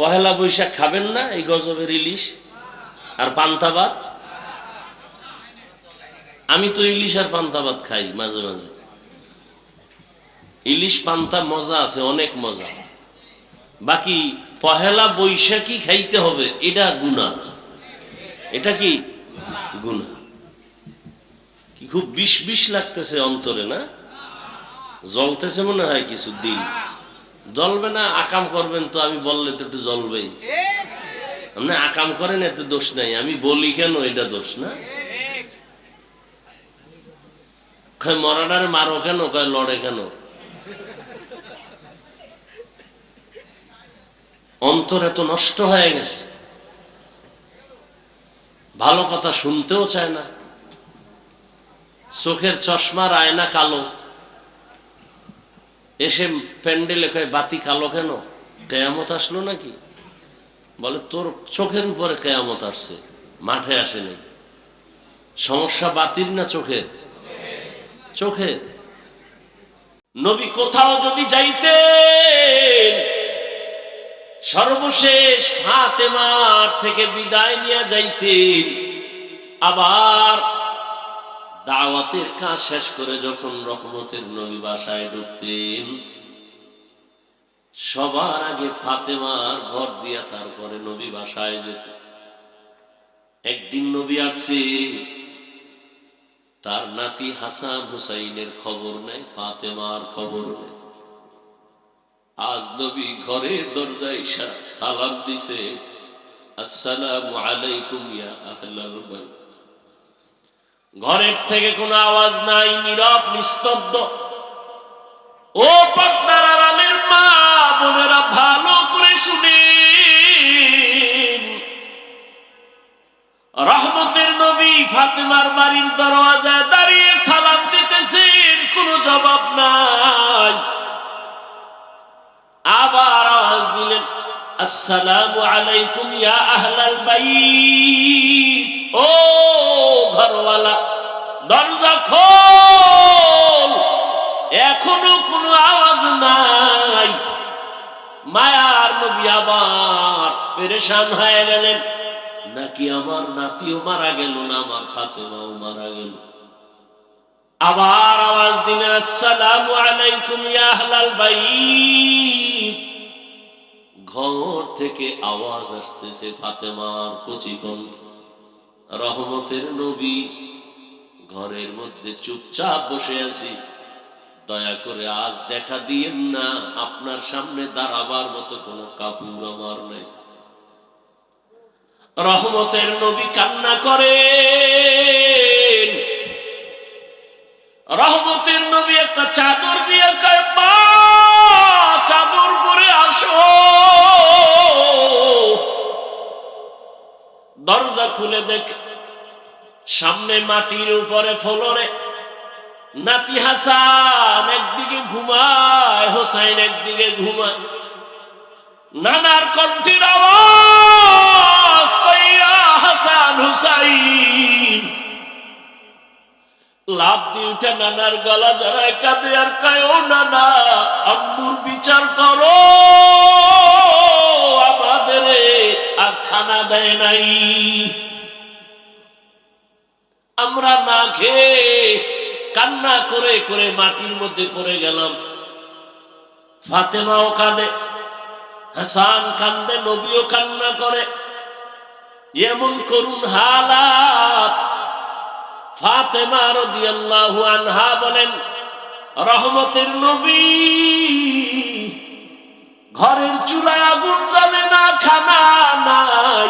পহেলা বৈশাখ খাবেন না এই গজবের ইলিশ আর পান্তা ভাত? আমি তো ইলিশ আর পান্তা ভাত খাই মাঝে মাঝে। ইলিশ পান্তা মজা আছে, অনেক মজা। বাকি পহেলা বৈশাখী খাইতে হবে এটা গুনাহ। এটা কি গুনাহ? কি খুব বিষ বিষ লাগতেছে অন্তরে, না জ্বলতেছে মনে হয় কিছু দিন। জ্বলবে না, আকাম করবেন তো, আমি বললে তো একটু জ্বলবেই। আপনি আকাম করেন এতে দোষ নাই, আমি বলি কেন এটা দোষ না? মরাডারে মারো কেন, কয় লড়ে কেন? অন্তর এত নষ্ট হয়ে গেছে, ভালো কথা শুনতেও চায় না। চোখের চশমার আয়না কালো, এসে প্যান্ডেলে কয় বাতি কালো কেন? কেয়ামত আসলো নাকি? বলে তোর চোখের উপরে কেয়ামত আসছে, মাঠে আসেনি। সমস্যা বাতির না চোখের? চোখের। নবী কোথাও যদি যাইতেন, সর্বশেষ ফাতেমার থেকে বিদায় নিয়ে যাইতেন। আবার দাওয়াতের কাজ শেষ করে যখন রহমতের নবী বাসায় ঢুকতেন, সবার আগে ফাতেমার ঘর দিয়া তারপরে নবী বাসায় যেত। একদিন নবী আসছে, তার নাতি হাসান হুসাইনের খবর নেই, ফাতেমার খবর নেই। আজ নবী ঘরের দরজায় সালাম দিছে, আসসালামু আলাইকুম ইয়া আহলাল বাইত। ঘরের থেকে কোনো আওয়াজ নাই, নীরব নিস্তব্ধ। ও পাকনার আরামের মা বোনেরা, ভালো করে শুনেন। রহমতের নবী ফাতেমার বাড়ির দরওয়াজায় দাঁড়িয়ে সালাম দিতেছেন, কোনো জবাব নাই। আবার আওয়াজ দিলেন, আসসালামু আলাইকুম ইয়া আহলাল বাইত। ও ঘরওয়ালা, দরজা খোল। এখনো কোনো আওয়াজ নাই। মায়ার নবী আবার পেরেশান হয়ে গেলেন, নাকি আমার নাতিও মারা গেল, না আমার ফাতেমাও মারা গেল। আবার আওয়াজ দিলেন, আসসালামু আলাইকুম ইয়া আহলাল বাইত। ঘর থেকে আওয়াজ আসতেছে ফাতেমার কচি কণ্ঠ। রহমতের নবী, ঘরের মধ্যে চুপচাপ বসে আছি, দয়া করে আজ দেখা দিয়েন না, আপনার সামনে দাঁড়াবার মতো কোনো কাপড় আমার নেই। রহমতের নবী কান্না করেন। রহমতের নবী একটা চাদর দিয়ে কয়, মা চাদর পরে আসো। দরজা খুলে দেখে সামনে মাটির উপরে ফ্লোরে নাতি হাসান একদিকে ঘুমায়, হোসাইন একদিকে ঘুমায়। নানার কণ্ঠের আওয়াজ পাইয়া হাসান হুসাইন লাফ দিয়ে উঠে নানার গলা জড়ায় কাঁদে আর কয়, ও নানা, আম্মুর বিচার করো, আমাদের আজ খানা দেয় নাই, আমরা না খেয়ে কান্না করে করে মাটির মধ্যে পড়ে গেলাম। ফাতেমাও কাঁদে, হাসান কান্দে, নবীও কান্না করে। এমন করুণ হালাত। ফাতেমা রাদিয়াল্লাহু আনহা বলেন, রহমতের নবী ঘরের চুলায় আগুন জ্বলে না, খানা নাই।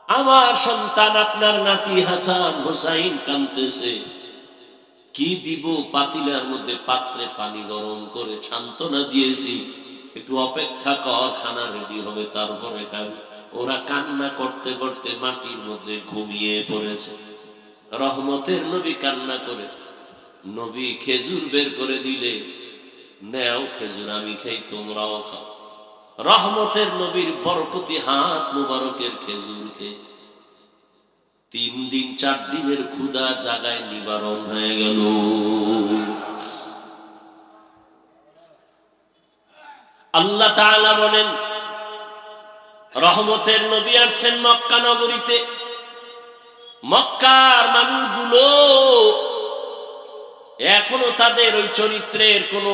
আমার সন্তান, আপনার নাতি হাসান হুসাইন কাঁদতেছে, কি দিব? পাতিলার মধ্যে পাত্রে পানি গরম করে সান্ত্বনা দিয়েছি, একটু অপেক্ষা কর, খানা রেডি হবে তারপরে খাবি। ওরা কান্না করতে করতে মাটির মধ্যে ঘুমিয়ে পড়েছে। রহমতের নবী কান্না করে, নবী খেজুর বের করে দিলে, নেও খেজুর, আমি খাই, তোমরাও খাও। রহমতের নবীর বরকতি হাত মুবারকের খেজুর খেয়ে 3 দিন 4 দিনের ক্ষুধা জাগায় নিবারণ হয়ে গেল। আল্লাহ তাআলা বলেন, রহমতের নবী আসছেন মক্কা নগরীতে। মক্কার মানুষগুলো এখনো তাদের ওই চরিত্রের কোনো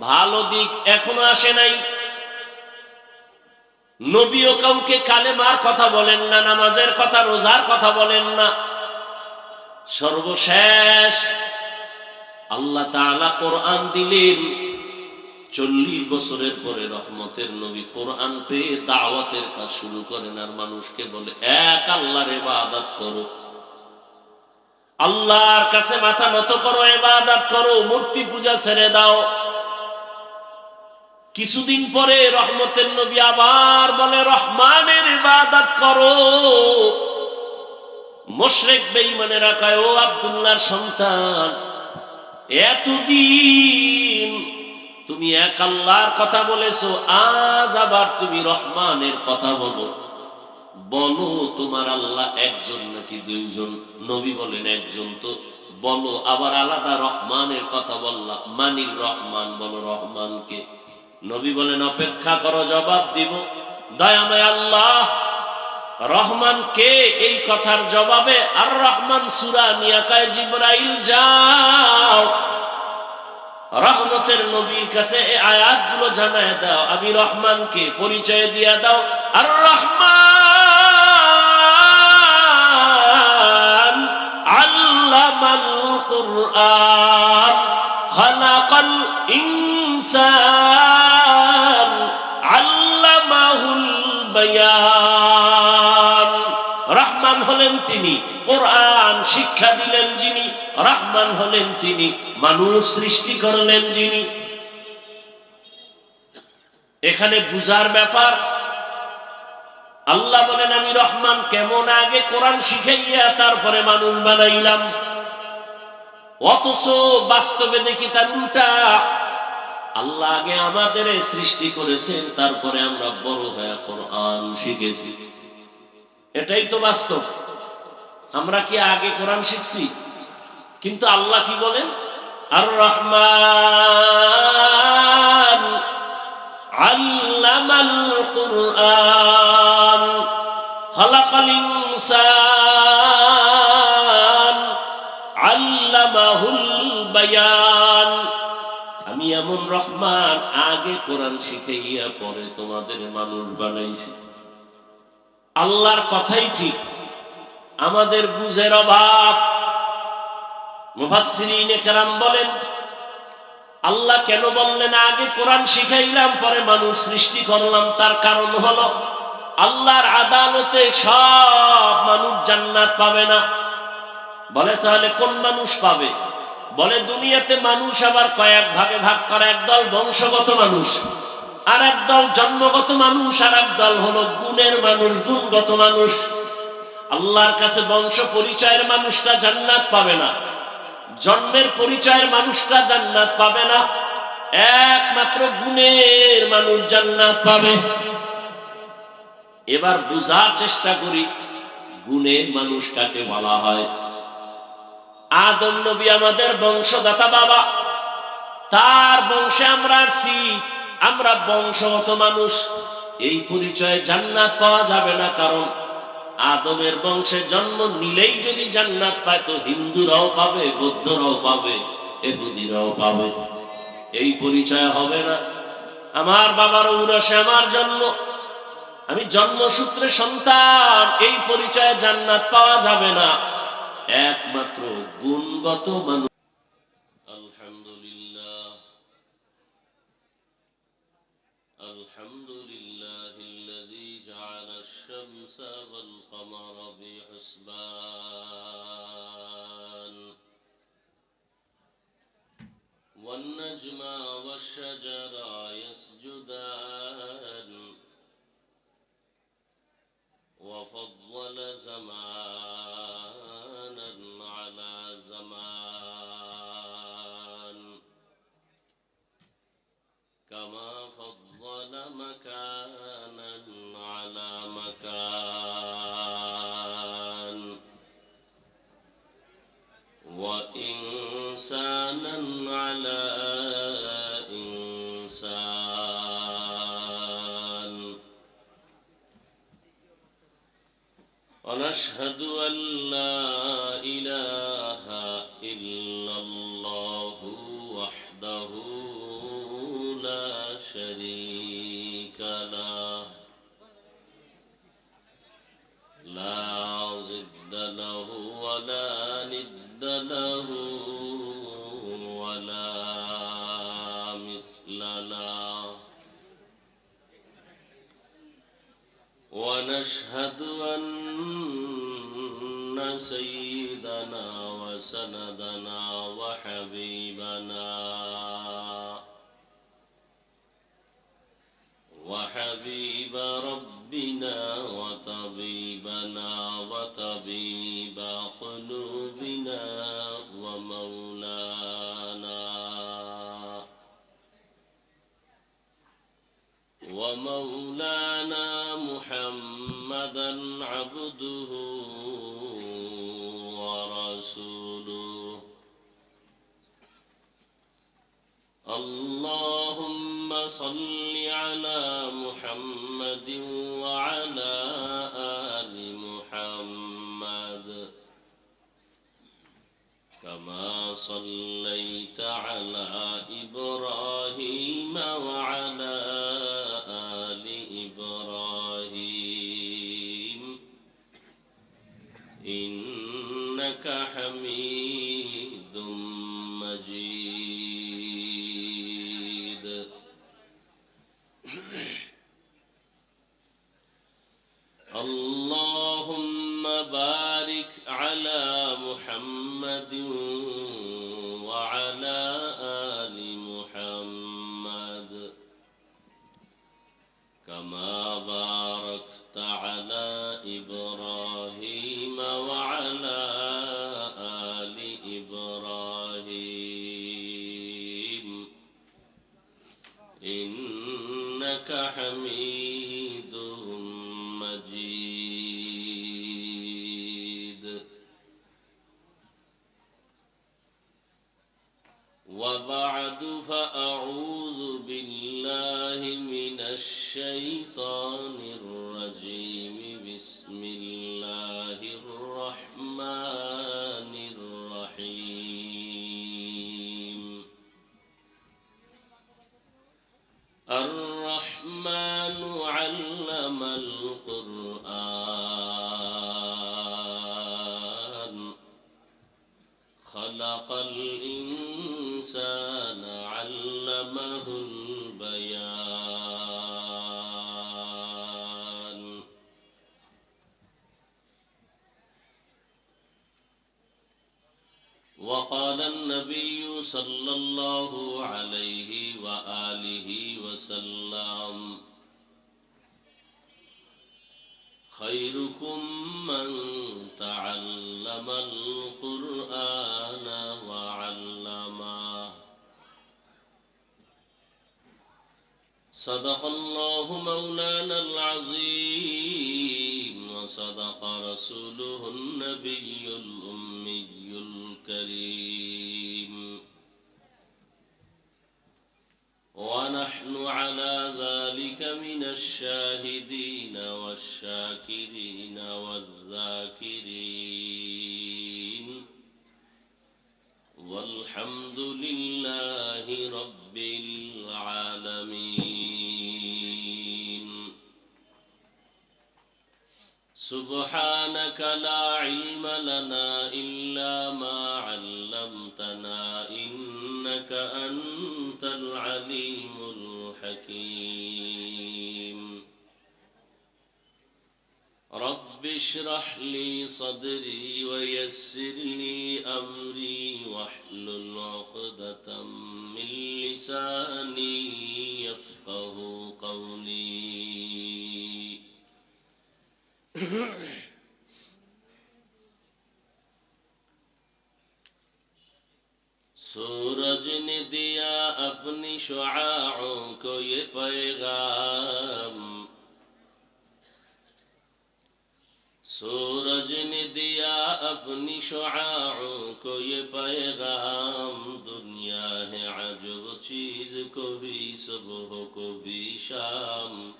ভালো দিক এখনো আসে নাই। নবীও কাউকে কালেমার কথা বলেন না, নামাজের কথা, রোজার কথা বলেন না। সর্বশেষ আল্লাহ তাআলা কোরআন দিলেন। 40 বছরের পরে রহমতের নবী কোরআন পেয়ে দাওয়াতের কাজ শুরু করেন, আর মানুষকে বলে এক আল্লাহর ইবাদত করো, আল্লাহর কাছে মাথা নত করো, ইবাদত করো, মূর্তি পূজা ছেড়ে দাও। কিছুদিন পরে রহমতের নবী আবার বলে রহমানের ইবাদত করো। মুশরিক বেঈমানেরা কয়, ও আব্দুল্লাহর সন্তান, এতদিন তুমি এক আল্লাহর কথা বলেছো, আজ আবার তুমি রহমানের কথা বলো। বলো তোমার আল্লাহ একজন নাকি দুইজন? নবী বলেন একজন। তো বলো আবার আলাদা রহমানের কথা বললা, মানির রহমান বলো, রহমানকে? নবী বলেন অপেক্ষা করো, জবাব দিব। দয়াময় আল্লাহ রহমান কে? এই কথার জবাবে আর রহমান সূরা নিয়া কয়, জিবরাইল যাও রহমতের নবীর কাছে এই আয়াতগুলো জানায় দাও, আমি রহমানকে পরিচয় দিয়া দাও। আর রহমান আল্লামাল কুরআন খালাকাল ইনসান আল্লামাহুল বায়ান। রহমান হলেন তিনি, কোরআন শিক্ষা দিলেন যিনি। রহমান হলেন তিনি, মানুষ সৃষ্টি করলেন যিনি। এখানে বুঝার ব্যাপার। আল্লাহ বলেন আমি রহমান, কেমন? আগে কোরআন শিখাইয়া তারপরে মানুষ বানাইলাম। অথচ বাস্তবে দেখি তার উল্টা। আল্লাহ আগে আমাদের সৃষ্টি করেছেন, তারপরে আমরা বড় হয়ে কোরআন শিখেছি। এটাই তো বাস্তব। আমরা কি আগে কোরআন শিখছি? কিন্তু আল্লাহ কি বলেন? আর রহমান আল্লামাল কুরআন খালাকাল ইনসান আল্লামাহুল বায়ান। আমি এমন রহমান, আগে কোরআন শিখাইয়া পরে তোমাদের মানুষ বানাইছি। আল্লাহর কথাই ঠিক, আমাদের বুঝের অভাব। মুফাসসিরিনে কেরাম বলেন আল্লাহ কেন বললেন আগে কোরআন শিখাইলাম পরে মানুষ সৃষ্টি করলাম? তার কারণ হলো আল্লাহর আদালতে সব মানুষ জান্নাত পাবে না। বলে তাহলে কোন মানুষ পাবে? বলে দুনিয়াতে মানুষ আবার কয়েক ভাগে ভাগ করা। একদল বংশগত মানুষ, আর একদল জন্মগত মানুষ, আর একদল হলো গুণের মানুষ, গুণগত মানুষ। আল্লাহর কাছে বংশ পরিচয়ের মানুষটা জান্নাত পাবে না, জন্মের পরিচয়ের মানুষটা জান্নাত পাবে না, একমাত্র গুণের মানুষ জান্নাত পাবে। এবার বুঝার চেষ্টা করি গুণের মানুষ কাকে বলা হয়। আদম নবী আমাদের বংশদাতা বাবা, তার বংশে আমরা আসছি, আমরা বংশগত মানুষ। এই পরিচয়ে জান্নাত পাওয়া যাবে না, কারণ আদমের বংশে জন্ম নিলেই যদি জান্নাত পায় তো হিন্দুরাও পাবে, বৌদ্ধরাও পাবে, ইহুদিরাও পাবে। এই পরিচয় হবে না। আমার বাবার ঔরসে আমার জন্ম, আমি জন্মসূত্রে সন্তান, এই পরিচয়ে জান্নাত পাওয়া যাবে না। একমাত্র গুণগত মানুষ। আলহামদুলিল্লাহ আলহামদুলিল্লাহিল্লাযী জাআলা আশ-শামসা ওয়াল কামারা বিহুসবান ওয়ান নাজমা ওয়াশ-শাজারা ইয়াসজুদান ওয়া ফাদ্দালা জামানান আলা জামান কামা ফাদ্দালা মাকানান আলা মাকান ওয়া ইনসানান আলা ইনসান ونشهد أن لا إله إلا الله وحده لا شريك له لا ضد له ولا ند له ولا مثل له ونشهد أن سيدنا وسندنا وحبيب ربنا وطبيبنا وطبيب قلوبنا ومولانا محمدا عبده ورسوله اللهم صل على محمد وعلى آل محمد كما صليت على إبراهيم وعلى آل إبراهيم إنك حميد مجيد اللهم بارك على محمد وعلى آل محمد كما باركت على إبراهيم وعلى آل إبراهيم إنك حميد مجيد وبعد فأعوذ بالله من الشيطان الرجيم بسم الله الرحمن الرحيم الرحمن علم القرآن خلق الإنسان علمه البيان وقال النبي صلى الله عليه وآله وسلم خيركم من تعلم القرآن وعلمه صدق الله مولانا العظيم وصدق رسوله النبي الأمي الكريم ونحن على ذلك من الشاهدين والشاكرين والذاكرين والحمد لله رب العالمين سبحانك لا علم لنا إلا ما علمتنا إنك أنت العليم الحكيم رب اشرح لي صدري ويسر لي أمري واحلل عقدة من لساني يفقه قولي सूरज ने दिया अपनी शुआओं को ये पैगाम सूरज ने दिया अपनी शुआओं को ये पैगाम दुनिया है अजब चीज को भी सुबह को भी शाम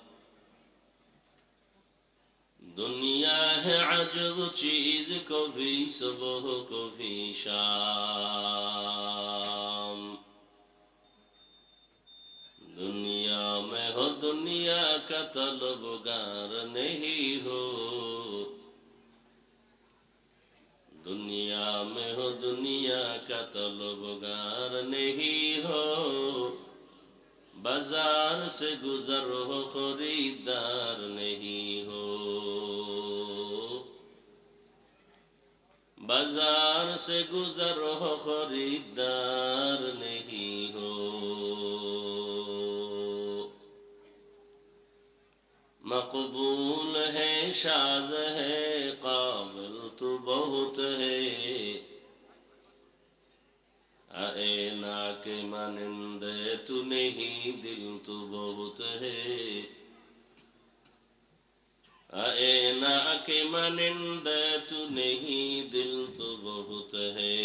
दुनिया है अजब चीज कभी सुबह कभी शाम। दुनिया में हो दुनिया का तलबगार नहीं हो, दुनिया में हो दुनिया का तलबगार नहीं हो। बाजार से गुजर हो खरीदार नहीं हो, बाजार से गुजर हो खरीदार नहीं हो। मकबूल है शाज है काबिल तो बहुत है, आईना के मानिंदे तू नहीं दिल तो बहुत है, आईना के मानिंदे तू नहीं दिल तो बहुत है।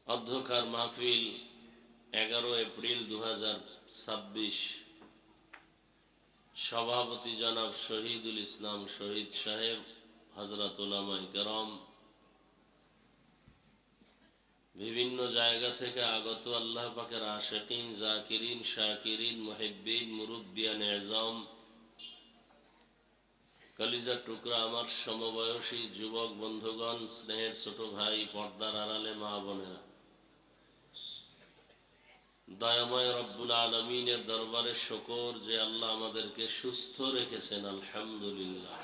অধ্যকার মাহফিল 11 এপ্রিল 2026। সভাপতি জনাব শহীদুল ইসলাম শহীদ সাহেব, হযরত উলামায়ে কেরাম, বিভিন্ন জায়গা থেকে আগত আল্লাহ পাকের আশিকিন, জাকিরিন, শাকিরিন, মুহিব্বিন, মুরব্বিয়ান এজাম, কলিজার টুকরা আমার সমবয়সী যুবক বন্ধুগণ, স্নেহের ছোট ভাই, পর্দার আড়ালে মা বোনেরা, দয়াময় রব্বুল আলামিনের দরবারে শুকর যে আল্লাহ আমাদেরকে সুস্থ রেখেছেন, আলহামদুলিল্লাহ।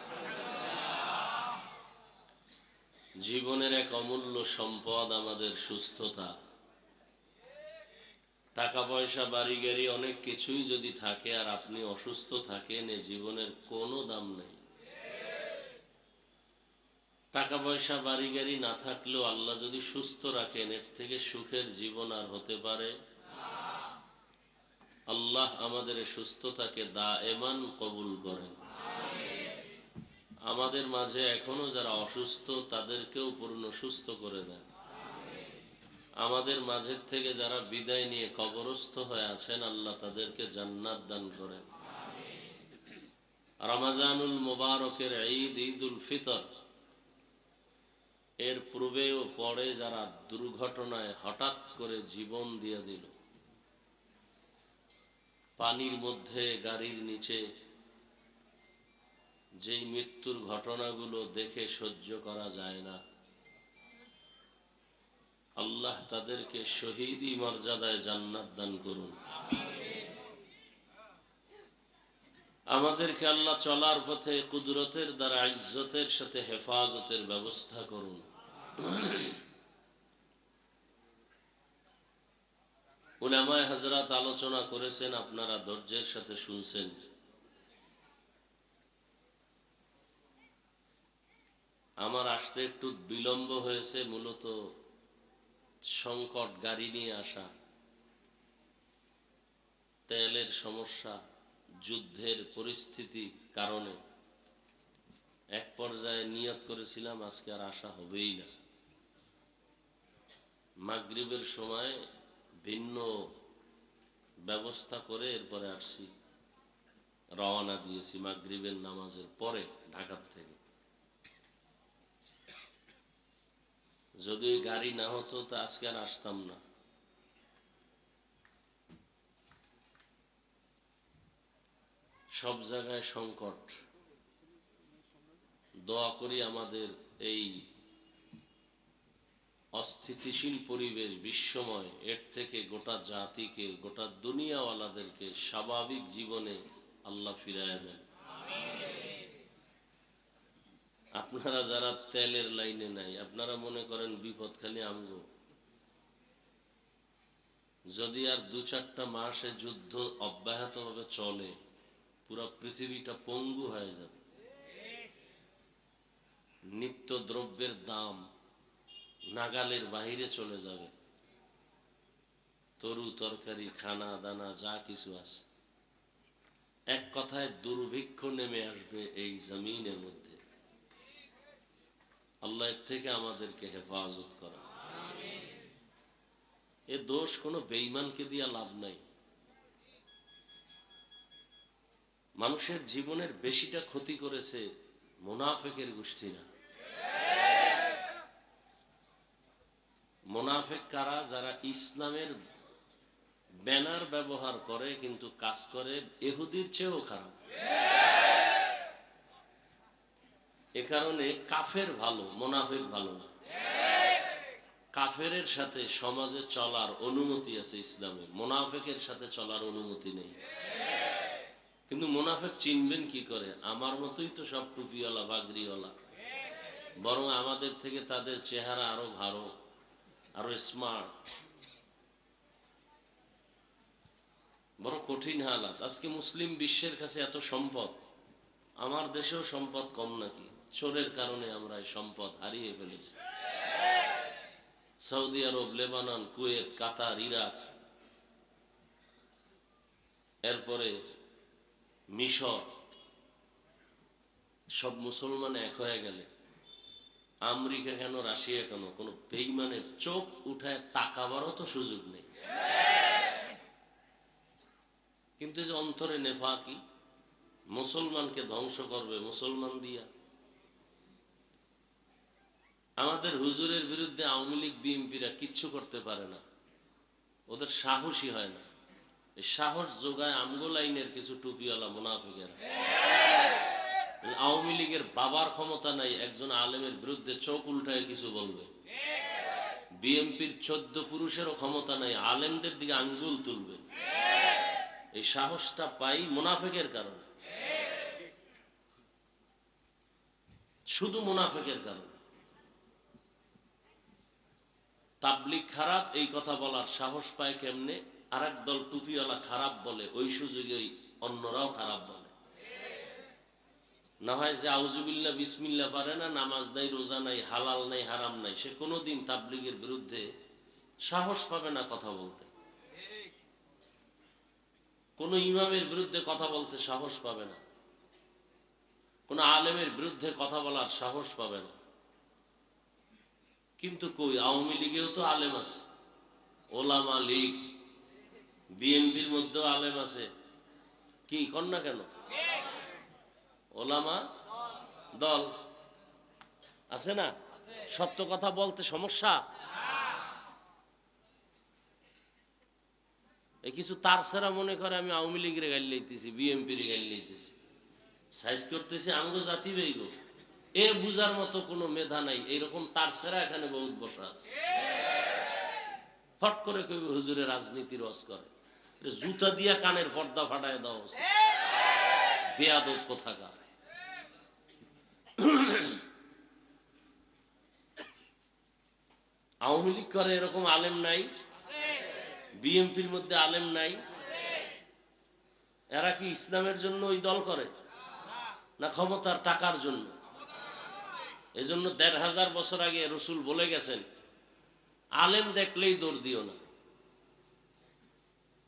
জীবনের এক অমূল্য সম্পদ আমাদের সুস্থতা। টাকা পয়সা বাড়ি গাড়ি অনেক কিছুই যদি থাকে আর আপনি অসুস্থ থাকেন, এ জীবনের কোনো দাম নেই। টাকা পয়সা বাড়ি গাড়ি না থাকলেও আল্লাহ যদি সুস্থ রাখেন, এর থেকে সুখের জীবন আর হতে পারে? আল্লাহ আমাদের সুস্থতাকে দায়েমান কবুল করেন। আমাদের মাঝে এখনো যারা অসুস্থ তাদেরকেও পূর্ণ সুস্থ করে দেন। আমাদের মাঝের থেকে যারা বিদায় নিয়ে কবরস্থ হয়ে আছেন, আল্লাহ তাদেরকে জান্নাত দান করেন। রমজানুল মুবারকের ঈদ, ঈদুল ফিতর, এর পূর্বে ও পরে যারা দুর্ঘটনায় হঠাৎ করে জীবন দিয়ে দিল, পানির মধ্যে, গাড়ির নিচে, যেই মৃত্যুর ঘটনাগুলো দেখে সহ্য করা যায় না, আল্লাহ তাদেরকে শহীদি মর্যাদায় জান্নাত দান করুন। আমাদেরকে আল্লাহ চলার পথে কুদরতের দ্বারা ইজ্জতের সাথে হেফাজতের ব্যবস্থা করুন। উলামায়ে হযরত আলোচনা করেছেন, আপনারা ধৈর্যের সাথে শুনছেন। আমার আসতে একটু বিলম্ব হয়েছে, মূলত সংকট, গাড়ি নিয়ে আসা, তেলের সমস্যা, যুদ্ধের পরিস্থিতি কারণে এক পর্যায়ে নিয়ত করেছিলাম আজকে আর আসা হবেই না। মাগরিবের সময় ভিন্ন ব্যবস্থা করে এরপরে আসছি, রওনা দিয়েছি মাগরিবের নামাজের পরে ঢাকার থেকে। যদি গাড়ি না হতো তো আজকে আর আসতাম না। সব জায়গায় সংকট। দোয়া করি আমাদের এই অস্থিতিশীল পরিবেশ, বিশ্বময়, এর থেকে গোটা জাতিকে, গোটা দুনিয়াওয়ালাদেরকে স্বাভাবিক জীবনে আল্লাহ ফিরায় দেন। আপনারা যারা তেলের লাইনে নাই, আপনারা মনে করেন বিপদ খালি আমগো। যদি আর 2-4টা মাসে যুদ্ধ অব্যাহতভাবে চলে, পুরো পৃথিবীটা পঙ্গু হয়ে যাবে। নিত্য দ্রব্যের দাম নাগালের বাহিরে চলে যাবে। তরু তরকারি, খানা দানা যা কিছু আছে, এক কথায় দুর্ভিক্ষ নেমে আসবে এই জমিনের মধ্যে। আল্লাহ এর থেকে আমাদেরকে হেফাজত করা। এ দোষ কোনো বেঈমানকে দিয়া লাভ নাই। মানুষের জীবনের বেশিটা ক্ষতি করেছে মুনাফিকের গোষ্ঠীরা। মুনাফিক কারা? যারা ইসলামের ব্যানার ব্যবহার করে কিন্তু কাজ করে ইহুদির চেয়েও খারাপ। এ কারণে কাফের ভালো, মুনাফিক ভালো না। কাফেরের সাথে সমাজে চলার অনুমতি আছে ইসলামে, মুনাফিকের সাথে চলার অনুমতি নেই। কিন্তু মুনাফিক চিনবেন কি করে? আমার মতোই তো সব টুপিওয়ালা বাগড়িওয়ালা, বরং আমাদের থেকে তাদের চেহারা আরো ভালো, আরো স্মার্ট। বড় কঠিন হালাত। আজকে মুসলিম বিশ্বের কাছে এত সম্পদ, আমার দেশেও সম্পদ কম নাকি? চোরের কারণে আমরা এই সম্পদ হারিয়ে ফেলেছি। সৌদি আরব, লেবানন, কুয়েত, কাতার, ইরাক, এরপরে মিশর, সব মুসলমান এক হয়ে গেলে আমেরিকা কেন, রাশিয়া কেন, কোন বেঈমানের চোখ উঠায় তাকাবারও তো সুযোগ নেই। কিন্তু যে অন্তরে নেফাকি, মুসলমানকে ধ্বংস করবে মুসলমান দিয়া। আমাদের হুজুরের বিরুদ্ধে আওয়ামী লীগ বিএনপিরা কিচ্ছু করতে পারে না, ওদের সাহসী হয় না। এই সাহস যোগায় আমগো লাইনের কিছু টুপিওয়ালা মুনাফিকেরা। আওয়ামী লীগের বাবার ক্ষমতা নাই একজন আলেমের বিরুদ্ধে চোখ উল্টায় কিছু বলবে। বিএনপির 14 পুরুষেরও ক্ষমতা নাই আলেমদের দিকে আঙ্গুল তুলবে। এই সাহসটা পাই মুনাফিকের কারণে, শুধু মুনাফিকের কারণে। তাবলীগ খারাপ এই কথা বলার সাহস পায় কেমনে? আর এক দল টুপিওয়ালা খারাপ বলে, ওই সুযোগে অন্যরাও খারাপ বলে। না হয় যে আউজুবিল্লাহ বিসমিল্লাহ পারে না, নামাজ নাই, রোজা নাই, হালাল নাই, হারাম নাই, সে কোনোদিন তাবলীগের বিরুদ্ধে সাহস পাবে না কথা বলতে। কোন ইমামের বিরুদ্ধে কথা বলতে সাহস পাবে না, কোন আলেমের বিরুদ্ধে কথা বলার সাহস পাবে না। কিন্তু কই, আওয়ামী লীগেও তো আলেম আছে, ওলামা লীগ, বিএনপির মধ্যেও আলেম আছে। কি কর না কেন? ওলামা দল আছে না? সত্য কথা বলতে সমস্যা? এই কিছু তার ছাড়া মনে করে আমি আওয়ামী লীগের গাইল লইতেছি, বিএনপির গাইল লইতেছি, সাইজ করতেছি আমগো জাতি বেইব। এ বুঝার মতো কোনো মেধা নাই। এইরকম তার ছাড়া এখানে বহুত বসা আছে। ফট করে কেউ হুজুরে রাজনীতির ওয়াজ করে, জুতা দিয়া কানের পর্দা ফাটায় দেওয়া উচিত। বেয়াদব কোথাকার। আওয়ামী লীগ করে এরকম আলেম নাই? বিএনপির মধ্যে আলেম নাই? এরা কি ইসলামের জন্য ওই দল করে, না ক্ষমতার টাকার জন্য? এজন্য ১৫০০ বছর আগে রসুল বলে গেছেন, আলেম দেখলেই দৌড় দিও না,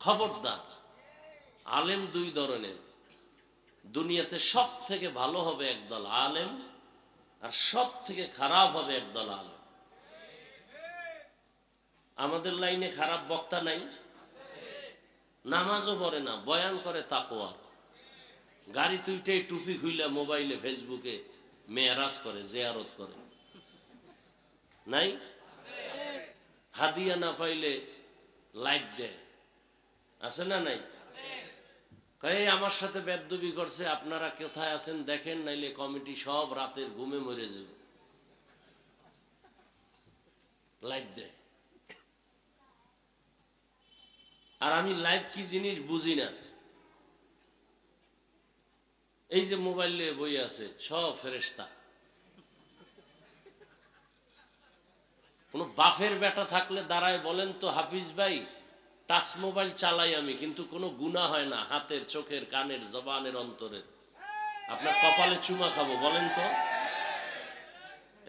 খবরদার। আলেম দুই ধরনের, দুনিয়াতে সব থেকে ভালো হবে একদল আলেম, আর সব থেকে খারাপ হবে একদল আলেম। আমাদের লাইনে খারাপ বক্তা নাই? নামাজও পড়ে না, বয়ান করে তাকওয়ার। গাড়ি তুইটাই টুপি খুইলা মোবাইলে ফেসবুকে মেয়ারাজ করে, জিয়ারত করে। নাই? হাদিয়া না পাইলে লাইক দেয়, আছে না নাই? এই আমার সাথে বেদবি করছে, আপনারা কোথায় আছেন দেখেন, নাইলে কমিটি সব রাতের ঘুমে মরে যাবে। লাইক দেয়। আর আমি লাইভ কি জিনিস বুঝি না। এই যে মোবাইলে বই আছে সব ফেরেশতা। কোন বাফের বেটা থাকলে দাঁড়ায় বলেন তো, হাফিজ ভাই টাচ মোবাইল চালাই আমি, কিন্তু কোনো গুনাহ হয় না, হাতের, চোখের, কানের, জবানের, অন্তরের। আপনার কপালে চুমা খাবো বলেন তো?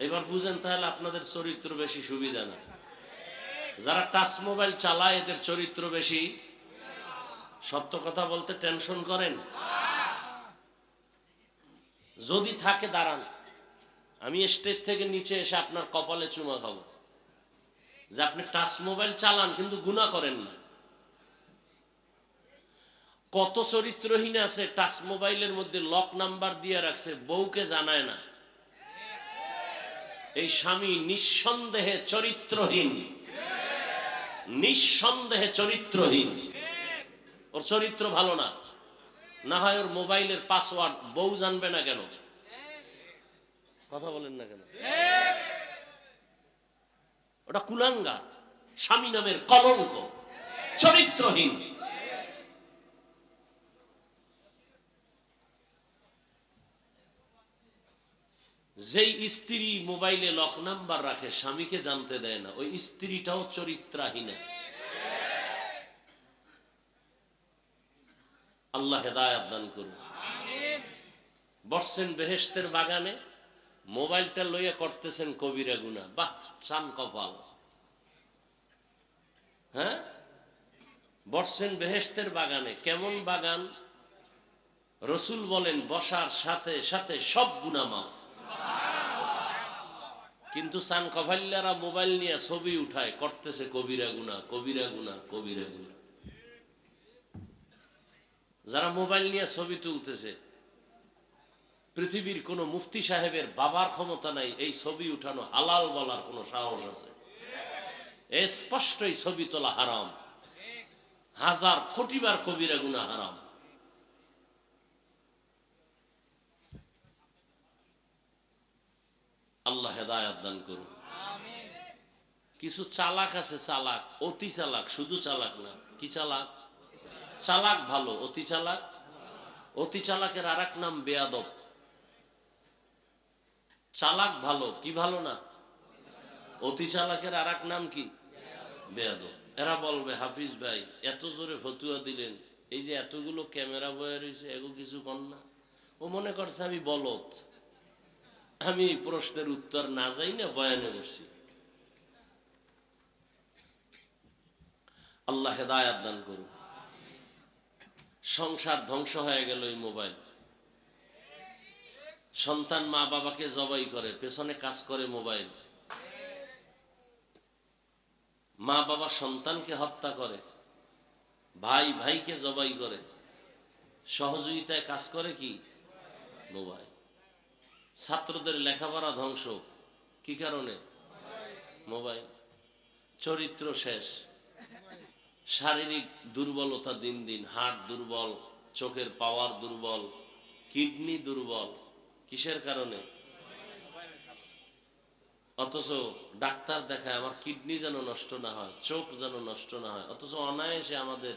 এবার বুঝেন তাহলে আপনাদের চরিত্র বেশি সুবিধা না। যারা টাচ মোবাইল চালায় এদের চরিত্র বেশি। সত্য কথা বলতে টেনশন করেন? যদি থাকে দাঁড়ান, আমি স্টেজ থেকে নিচে এসে আপনার কপালে চুমা খাবো, যে আপনি টাচ মোবাইল চালান কিন্তু গুনাহ করেন না। কত চরিত্রহীন আছে, টাচ মোবাইলের মধ্যে লক নাম্বার দিয়ে রাখছে, বউকে জানায় না। এই স্বামী নিঃসন্দেহে চরিত্রহীন, নিঃসন্দেহে চরিত্রহীন। ওর চরিত্র ভালো না, না হয় ওর মোবাইলের পাসওয়ার্ড বউ জানবে না কেন? কথা বলেন না কেন? ওটা কুলাঙ্গার, স্বামী নামের কলঙ্ক, চরিত্রহীন। যেই স্ত্রী মোবাইলে লক নাম্বার রাখে, স্বামীকে জানতে দেয় না, ওই স্ত্রীটাও চরিত্রহীন। আল্লাহ হেদায়েত দান করুন। বসছেন বেহেশতের বাগানে, মোবাইলটা লইয়া করতেছেন কবিরা গুনাহ। বাহ, চান কপাল। হ্যাঁ, বসছেন বেহেশতের বাগানে। কেমন বাগান? রসুল বলেন বসার সাথে সাথে সব গুনাহ মাফ। কিন্তু চান কপাল্লারা মোবাইল নিয়ে ছবি উঠায়, করতেছে কবিরা গুনাহ, কবিরা গুনাহ, কবিরা গুনাহ। যারা মোবাইল নিয়ে ছবি তুলতেছে, পৃথিবীর কোন মুফতি সাহেবের বাবার ক্ষমতা নাই এই ছবি উঠানো হালাল বলার কোন সাহস আছে? স্পষ্টই ছবি তোলা হারাম, হাজার কোটিবার কবিরা গুনাহ হারাম। আল্লাহ হেদায়েত দান করুন। কিছু চালাক আছে, চালাক, অতি চালাক, শুধু চালাক না। কি চালাক? চালাক ভালো, অতি চালাক। অতি চালাকের আর এক নাম বেয়াদব। চালাক ভালো, কি ভালো না? অতি চালাকের আর এক নাম কি? বেয়াদব। এরা বলবে হাফিজ ভাই এত জোরে ফতুয়া দিলেন, এই যে এতগুলো ক্যামেরা বয়ে রয়েছে, এগো কিছু কর না। ও মনে করছে আমি বলদ, আমি এই প্রশ্নের উত্তর না যাই না বয়ানে বসছি। আল্লাহ হেদায়েত দান করুন। সংসার ধ্বংস হয়ে গেল এই মোবাইল। সন্তান মা বাবাকে জবাই করে, পেছনে কাজ করে মোবাইল। মা বাবা সন্তানকে হত্যা করে, ভাই ভাইকে জবাই করে, সহযোগিতায় কাজ করে কি? মোবাইল। ছাত্রদের লেখাপড়া ধ্বংস, কি কারণে? মোবাইল। চরিত্র শেষ, শারীরিক দুর্বলতা দিন দিন, হার্ট দুর্বল, চোখের পাওয়ার দুর্বল, কিডনি দুর্বল। কিসের কারণে? অথচ ডাক্তার দেখায় আমার কিডনি যেন নষ্ট না হয়, চোখ যেন নষ্ট না হয়, অথচ অনায়াসে আমাদের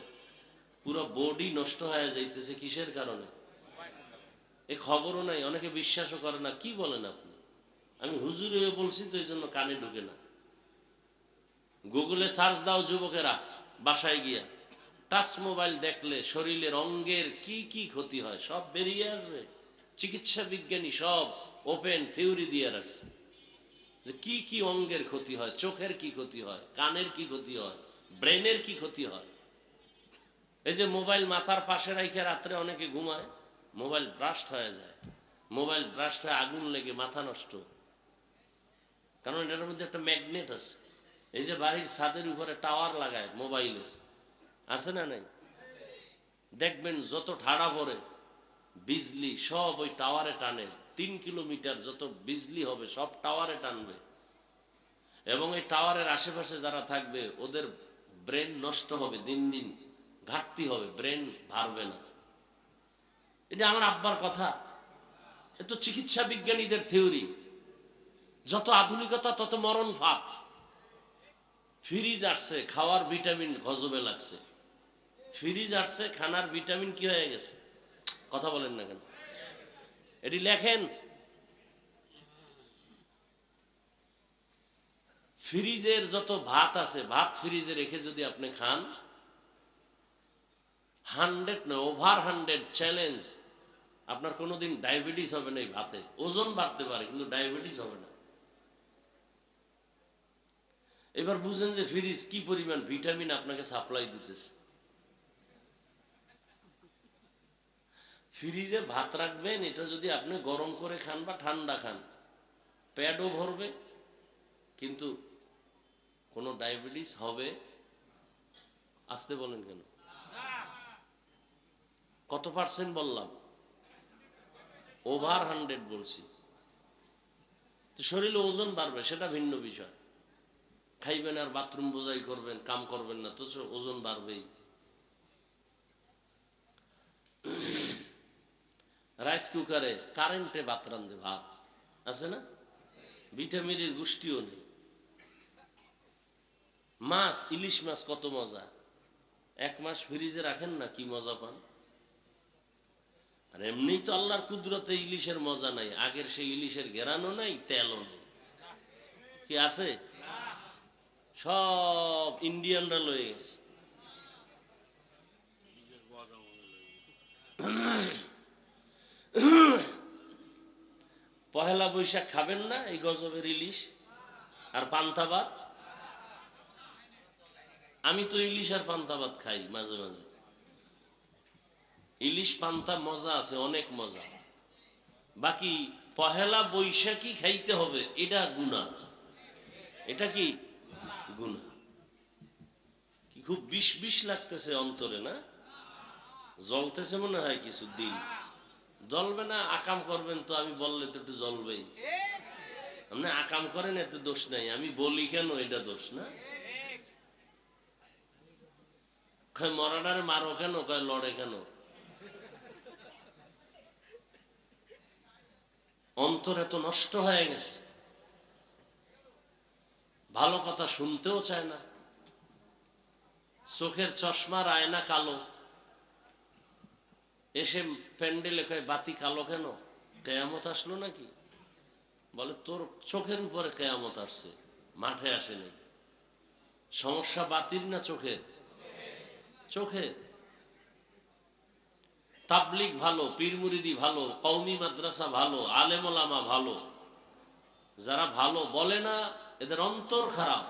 পুরো বডি নষ্ট হয়ে যাইতেছে। কিসের কারণে? এই খবরও নাই, অনেকে বিশ্বাসও করে না। কি বলেন আপনি? আমি হুজুর হয়ে বলছি তো, এই জন্য কানে ঢুকে না। গুগলে সার্চ দাও যুবকেরা, বাসায় গিয়া টাচ মোবাইল দেখলে শরীরের অঙ্গের কি কি ক্ষতি হয় সব বেরিয়ে আসবে। চিকিৎসা বিজ্ঞানী সব ওপেন থিওরি দিয়ে রাখছে যে কি কি অঙ্গের ক্ষতি হয়, চোখের কি ক্ষতি হয়, কানের কি ক্ষতি হয়, ব্রেনের কি ক্ষতি হয়। এই যে মোবাইল মাথার পাশে রাখে রাত্রে অনেকে ঘুমায়, মোবাইল ব্রাস্ট হয়ে যায়, মোবাইল ব্রাস্ট হয়ে আগুন লেগে মাথা নষ্ট। কারণ এটার মধ্যে একটা ম্যাগনেট আছে। এই যে বাড়ির ছাদের উপরে টাওয়ার লাগায় মোবাইলের, আছে না নাই? দেখবেন যত ঠাড়া পড়ে বিজলি সব ওই টাওয়ারে টানে। 3 কিলোমিটার যত বিজলি হবে সব টাওয়ারে টানবে। এবং এই টাওয়ারের আশেপাশে যারা থাকবে ওদের ব্রেন নষ্ট হবে, দিন দিন ঘাটতি হবে, ব্রেন ভারবে না। এটা আমার আব্বার কথা, এ তো চিকিৎসা বিজ্ঞানীদের থিওরি। যত আধুনিকতা তত মরণ ফাঁক। ফ্রিজ আসছে, খাওয়ার ভিটামিন গজবে লাগছে। ফ্রিজ আসছে, খানার ভিটামিন কি হয়ে গেছে? কথা বলেন না কেন? এটি লেখেন। ফ্রিজের যত ভাত আছে, ভাত ফ্রিজে রেখে যদি আপনি খান, 100 না ওভার 100 চ্যালেঞ্জ, আপনার কোনোদিন ডায়াবেটিস হবে না। এই ভাতে ওজন বাড়তে পারে কিন্তু ডায়াবেটিস হবে না। এবার বুঝেন যে ফ্রিজ কি পরিমাণ ভিটামিন আপনাকে সাপ্লাই দিতেছে। ফ্রিজে ভাত রাখবেন, এটা যদি আপনি গরম করে খান বা ঠান্ডা খান, পেটও ভরবে কিন্তু কোনো ডায়াবেটিস হবে? আসতে বলেন কেন? কত পার্সেন্ট বললাম? ওভার 100 বলছি। তো শরীরে ওজন বাড়বে সেটা ভিন্ন বিষয়। খাইবেন আর বাথরুম বোঝাই করবেন, কাম করবেন না, তো ওজন বাড়বেই। রাইস কুকারে কারেন্টে ভাত রান্ধে, ভাত আছে না, ভিটামিনের গোষ্ঠীও নেই। মাছ, ইলিশ মাছ কত মজা, 1 মাস ফ্রিজে রাখেন না, কি মজা পান। আর এমনি তো আল্লাহর কুদরতে ইলিশের মজা নাই, আগের সেই ইলিশের ঘেরানো নাই, তেলও নেই। কি আছে? সব ইন্ডিয়ানরা লয়ে গেছে। পহেলা বৈশাখ খাবেন না এই গজবের ইলিশ আর পান্তা ভাত? আমি তো ইলিশ আর পান্তা ভাত খাই মাঝে মাঝে। ইলিশ পান্তা মজা আছে, অনেক মজা। বাকি পহেলা বৈশাখী খাইতে হবে, এটা গুনাহ। এটা কি গুনাহ? কি খুব বিষ বিষ লাগতেছে অন্তরে না? জ্বলতেছে মনে হয় কিছু দিন। জ্বলবে না, আকাম করবেন তো, আমি বললে তো একটু জ্বলবেই। আপনি আকাম করেন, এতে দোষ নাই, আমি বলি কেন এটা দোষ না? কয় মরাডারে মারো কেন, কয় লড়ে কেন। অন্তর এত নষ্ট হয়ে গেছে, ভালো কথা শুনতেও চায় না। চোখের চশমার আয়না কালো, এসে প্যান্ডেলে কয় বাতি কালো কেন, কেয়ামত আসলো নাকি? বলে তোর চোখের উপরে কেয়ামত আসছে, মাঠে আসে নাই। সমস্যা বাতির না চোখের? চোখের। তাবলিগ ভালো, পীর মুরিদি ভালো, কওমি মাদ্রাসা ভালো, আলেম ওলামা ভালো, যারা ভালো বলে না এদের অন্তর খারাপ।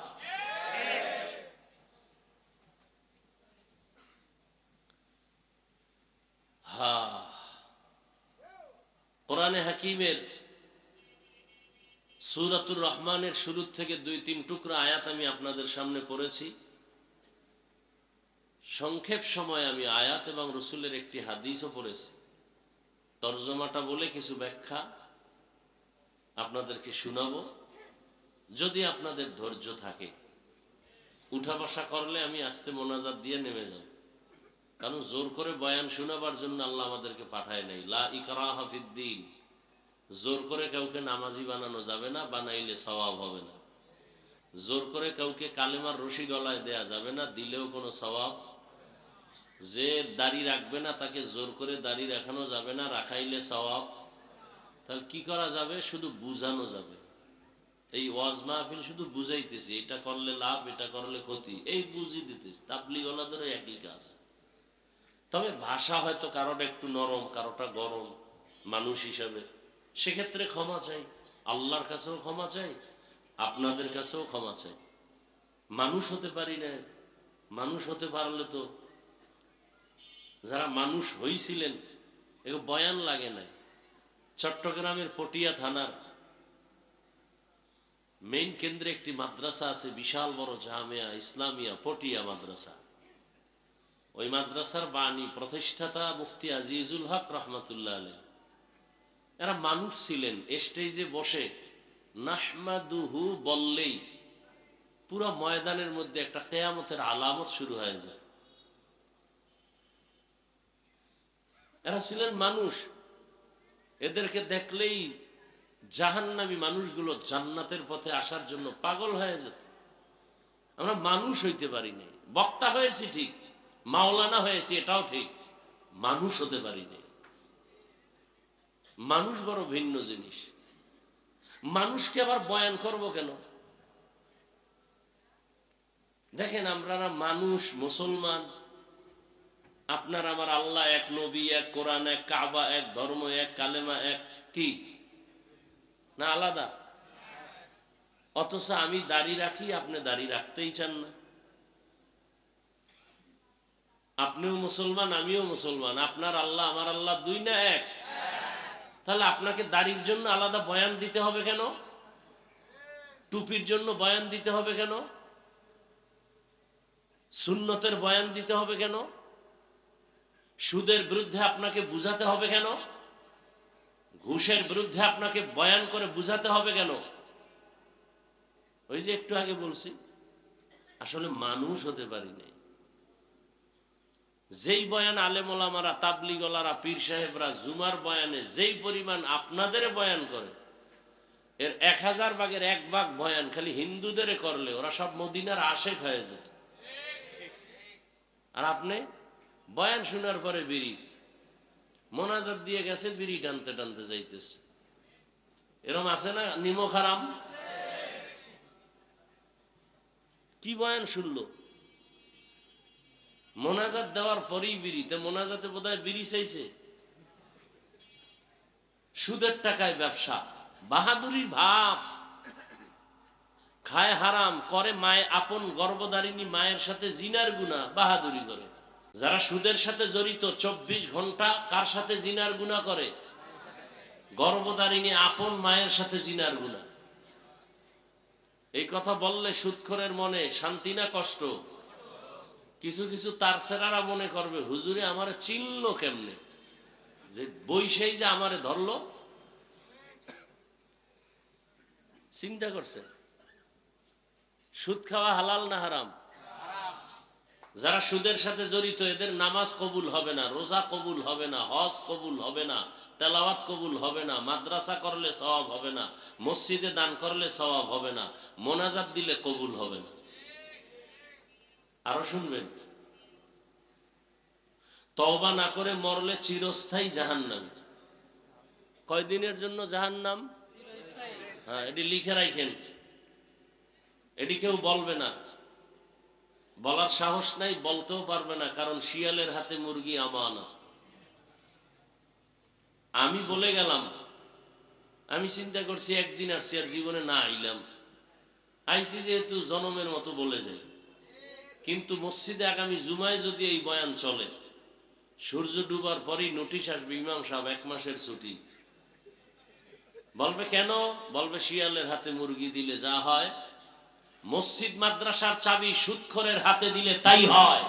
কোরআনে হাকিমের সূরাতুর রহমানের শুরু থেকে 2-3 টুকরা আয়াত আমি আপনাদের সামনে পড়েছি। সংক্ষেপ সময় আমি আয়াত এবং রসুলের একটি হাদিসও পড়েছি। তরজমাটা বলে কিছু ব্যাখ্যা আপনাদেরকে শোনাবো, যদি আপনাদের ধৈর্য থাকে। উঠা বসা করলে আমি আস্তে মোনাজাত দিয়ে নেমে যাব, কারণ জোর করে বয়ান শোনাবার জন্য আল্লাহ আমাদেরকে পাঠায় নাই। লা ইকরাহা ফিদ্দীন, জোর করে কাউকে নামাজি বানানো যাবে না, বানাইলে সওয়াব হবে না। জোর করে কাউকে কালেমার রশি গলায় দেয়া যাবে না, দিলেও কোনো সওয়াব। যে দাড়ি রাখবে না তাকে জোর করে দাড়ি রাখানো যাবে না, রাখাইলে সওয়াব। তাহলে কি করা যাবে? শুধু বুঝানো যাবে। এই ওয়াজ মাহফিল শুধু বুঝাইতেছি, এটা করলে লাভ, এটা করলে ক্ষতি, এই বুঝিয়ে দিতেছি। তাবলিগ ওয়ালাদেরও একই কাজ। তবে ভাষা হয়তো কারোটা একটু নরম, কারোটা গরম, মানুষ হিসাবে সেক্ষেত্রে ক্ষমা চাই, আল্লাহর কাছেও ক্ষমা চাই, আপনাদের কাছেও ক্ষমা চাই। মানুষ হতে পারি না। মানুষ হতে পারলে তো যারা মানুষ হইছিলেন এগুলো বয়ান লাগে নাই। চট্টগ্রামের পটিয়া থানার মেইন কেন্দ্রে একটি মাদ্রাসা আছে, বিশাল বড় জামিয়া ইসলামিয়া পটিয়া মাদ্রাসা। ওই মাদ্রাসার বাণী প্রতিষ্ঠাতা মুফতি আজিজুল হক রহমাতুল্লাহ আলাইহি, এরা মানুষ ছিলেন। স্টেজে বসে নাহমাদুহু বললেই পুরো ময়দানের মধ্যে একটা কিয়ামতের আলামত শুরু হয়ে যায়। এরা ছিলেন মানুষ, এদেরকে দেখলেই জাহান্নামী মানুষগুলো জান্নাতের পথে আসার জন্য পাগল হয়ে যেত। আমরা মানুষ হইতে পারি নাই। বক্তা হয়েছি ঠিক, মাওলানা হয়েছি এটাও ঠিক, মানুষ হতে পারি নাই। মানুষ বড় ভিন্ন জিনিস। মানুষকে আবার বয়ান করব কেন? দেখেন, আমরা মানুষ, মুসলমান, আপনার আমার আল্লাহ এক, নবী এক, কোরআন এক, কাবা এক, ধর্ম এক, কালেমা এক, কি না আলাদা? অথচ আমি দাড়ি রাখি, আপনি দাড়ি রাখতেই চান না। আপনিও মুসলমান, আমিও মুসলমান, আপনার আল্লাহ আমার আল্লাহ দুই না এক? তাহলে আপনাকে দাড়ির জন্য আলাদা বয়ান দিতে হবে কেন? টুপির জন্য বয়ান দিতে হবে কেন? সুন্নতের বয়ান দিতে হবে কেন? সুদের বিরুদ্ধে আপনাকে বুঝাতে হবে কেন? ঘুষের বিরুদ্ধে আপনাকে বয়ান করে বুঝাতে হবে কেন? ওই যে একটু আগে বলছি, আসলে মানুষ হতে পারি নাই। যেই বয়ান আলেম ওলামারা, তাবলিগলারা, পীর সাহেবরা জুমার বয়ানে যেই পরিমাণ আপনাদের বয়ান করে, এর 1000 ভাগের 1 ভাগ বয়ান খালি হিন্দুদের করলে ওরা সব মদিনার আশেক হয়ে যেত। আর আপনি বয়ান শোনার পরে বিড়ি মোনাজাত দিয়ে গেছে, বিড়ি টানতে টানতে যাইতেছে। এরম আছে না নিমক হারাম? কি বয়ান শুনলো? মোনাজাত দেওয়ার পরেই বিড়ি। তো মোনাজাতে বোধহয় বিড়ি চাইছে। সুদের টাকায় ব্যবসা, বাহাদুরির ভাব, খায় হারাম, করে মায় আপন গর্ভধারিণী মায়ের সাথে জিনার গুনাহ, বাহাদুরি করে। যারা সুদের সাথে জড়িত 24 ঘন্টা কার সাথে জিনার গুনাহ করে? গর্ভধারিণী আপন মায়ের সাথে জিনার গুনাহ। এই কথা বললে সুদখোরের মনে শান্তি না কষ্ট? কিছু কিছু তার সেরারা মনে করবে, হুজুরে আমারে চিনলো কেমনে, যে বৈশাই যে আমারে ধরলো। চিন্তা করছে সুদ খাওয়া হালাল না হারাম? যারা সুদের সাথে জড়িত এদের নামাজ কবুল হবে না, রোজা কবুল হবে না, হজ কবুল হবে না, তেলাওয়াত কবুল হবে না, মাদ্রাসা করলে সওয়াব হবে না, মসজিদে দান করলে সওয়াব হবে না, মোনাজাত দিলে কবুল হবে না। আরো শুনবেন, তওবা না করে মরলে চিরস্থায়ী জাহান্নাম। কয়দিনের জন্য জাহান্নাম? হ্যাঁ, এটি লিখে রাখেন। এটি কেউ বলবে না, বলার সাহস নাই, বলতেও পারবে না, কারণ শিয়ালের হাতে মুরগি আমানত। আমি বলে গেলাম, আমি চিন্তা করছি একদিন আসছি, আর জীবনে না আইলাম। আইসি যেহেতু জনমের মতো বলে যাই। কিন্তু মসজিদে আগামী জুমায় যদি এই বয়ান চলে, সূর্য ডুবার পরেই নোটিশ আসবে, ইমাম সাহেব 1 মাসের ছুটি। বলবে কেন? বলবে শিয়ালের হাতে মুরগি দিলে যা হয়, মসজিদ মাদ্রাসার চাবি সুদখোরের হাতে দিলে তাই হয়।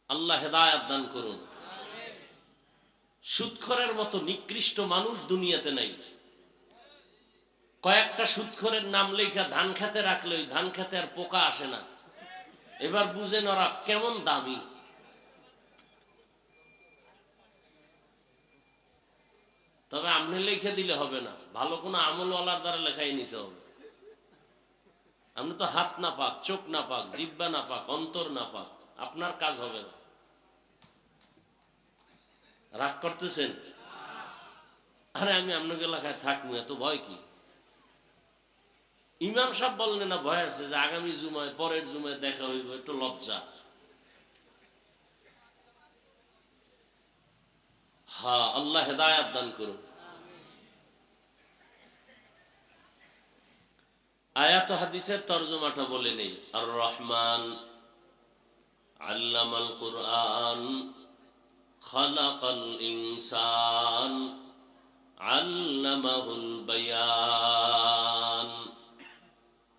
আল্লাহ হেদায়েত দান করুন। সুদখোরের মতো নিকৃষ্ট মানুষ দুনিয়াতে নাই। কয়েকটা সুদখোরের নাম লেখা ধান খেতে রাখলে ওই ধান খেতে আর পোকা আসে না। এবার বুঝেন ওরা কেমন দামি। তবে আপনি লিখে দিলে হবে না, ভালো কোনো আমলওয়ালার দ্বারা লেখাই নিতে হবে। আপনি তো হাত না পাক, চোখ না পাক, জিহ্বা না পাক, অন্তর না পাক, আপনার কাজ হবে না। রাগ করতেছেন? আরে আমি আপনাকে এলাকায় থাকবো, এত ভয় কি? ইমাম সাহেব বললেন না ভয় আছে যে আগামী জুমায় পরের জুমায় দেখা হইব, একটু লজ্জা। হ্যাঁ, আল্লাহ হেদায়েত দান করুন। আয়াত হাদিসের তরজমাটা বলে নেই। আর রহমান আল্লামাল কুরআন খালাকাল ইনসান আল্লামাহুল বায়ান।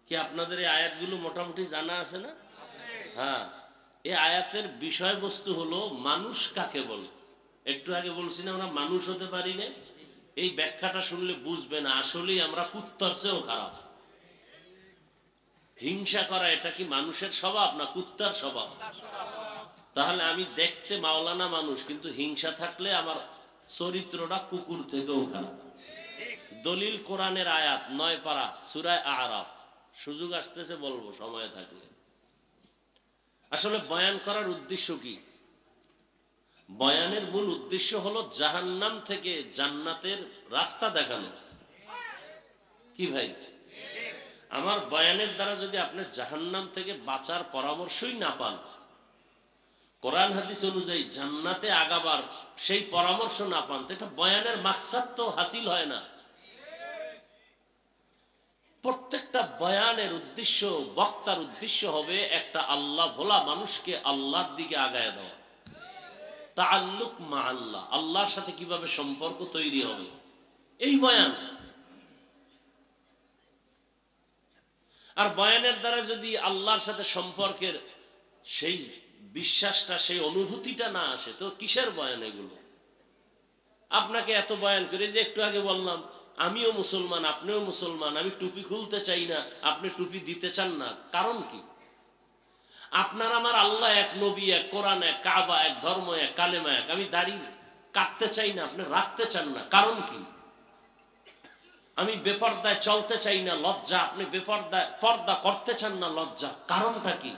কি আপনাদের এই আয়াতগুলো মোটামুটি জানা আছে না? হ্যাঁ, এই আয়াতের বিষয়বস্তু হলো মানুষ কাকে বলে। একটু আগে বলছি না আমরা মানুষ হতে পারি না। এই ব্যাখ্যাটা শুনলে বুঝবে না আসলেই আমরা কুত্তার চেয়েও খারাপ। হিংসা করা এটা কি মানুষের স্বভাব না কুত্তার স্বভাব? তাহলে আমি দেখতে মাওলানা মানুষ, কিন্তু হিংসা থাকলে আমার চরিত্রটা কুকুর থেকেও খারাপ। দলিল কোরআনের আয়াত 9 পারা সূরা আরাফ। সুযোগ আসতেছে বলবো সময় থাকলে। আসলে বয়ান করার উদ্দেশ্য কি? বয়ানের মূল উদ্দেশ্য হলো জাহান্নাম থেকে জান্নাতের রাস্তা দেখানো। কি ভাই, আমার বয়ানের দ্বারা যদি আপনি জাহান্নাম থেকে বাঁচার পরামর্শই না পান, কোরআন হাদিস অনুযায়ী জান্নাতে আগাবার সেই পরামর্শ না পান, তো এটা বয়ানের মাকসাদ তো হাসিল হয় না। প্রত্যেকটা বয়ানের উদ্দেশ্য, বক্তার উদ্দেশ্য হবে একটা আল্লাহ ভোলা মানুষকে আল্লাহর দিকে আগায় দেওয়া। তাআল্লুক মা আল্লাহ, আল্লাহর সাথে কিভাবে সম্পর্ক তৈরি হবে, এই বয়ান। আর বয়ানের দ্বারা যদি আল্লাহর সাথে সম্পর্কের সেই বিশ্বাসটা, সেই অনুভূতিটা না আসে, তো কিসের বয়ান এগুলো? আপনাকে এত বয়ান করে, যে একটু আগে বললাম আমিও মুসলমান, আপনিও মুসলমান, আমি টুপি খুলতে চাই না, আপনি টুপি দিতে চান না, কারণ কি? আপনার আমার আল্লাহ এক, নবী এক, কোরআন এক, কাবা এক, ধর্ম এক, কালেমা এক, আমি দাড়ি কাটতে চাই না, আপনি রাখতে চান না, কারণ কি? আমি বেপর্দায় চলতে চাই না, লজ্জা, আপনি বেপর্দায় পর্দা করতে চান না, লজ্জা, কারণটা কি?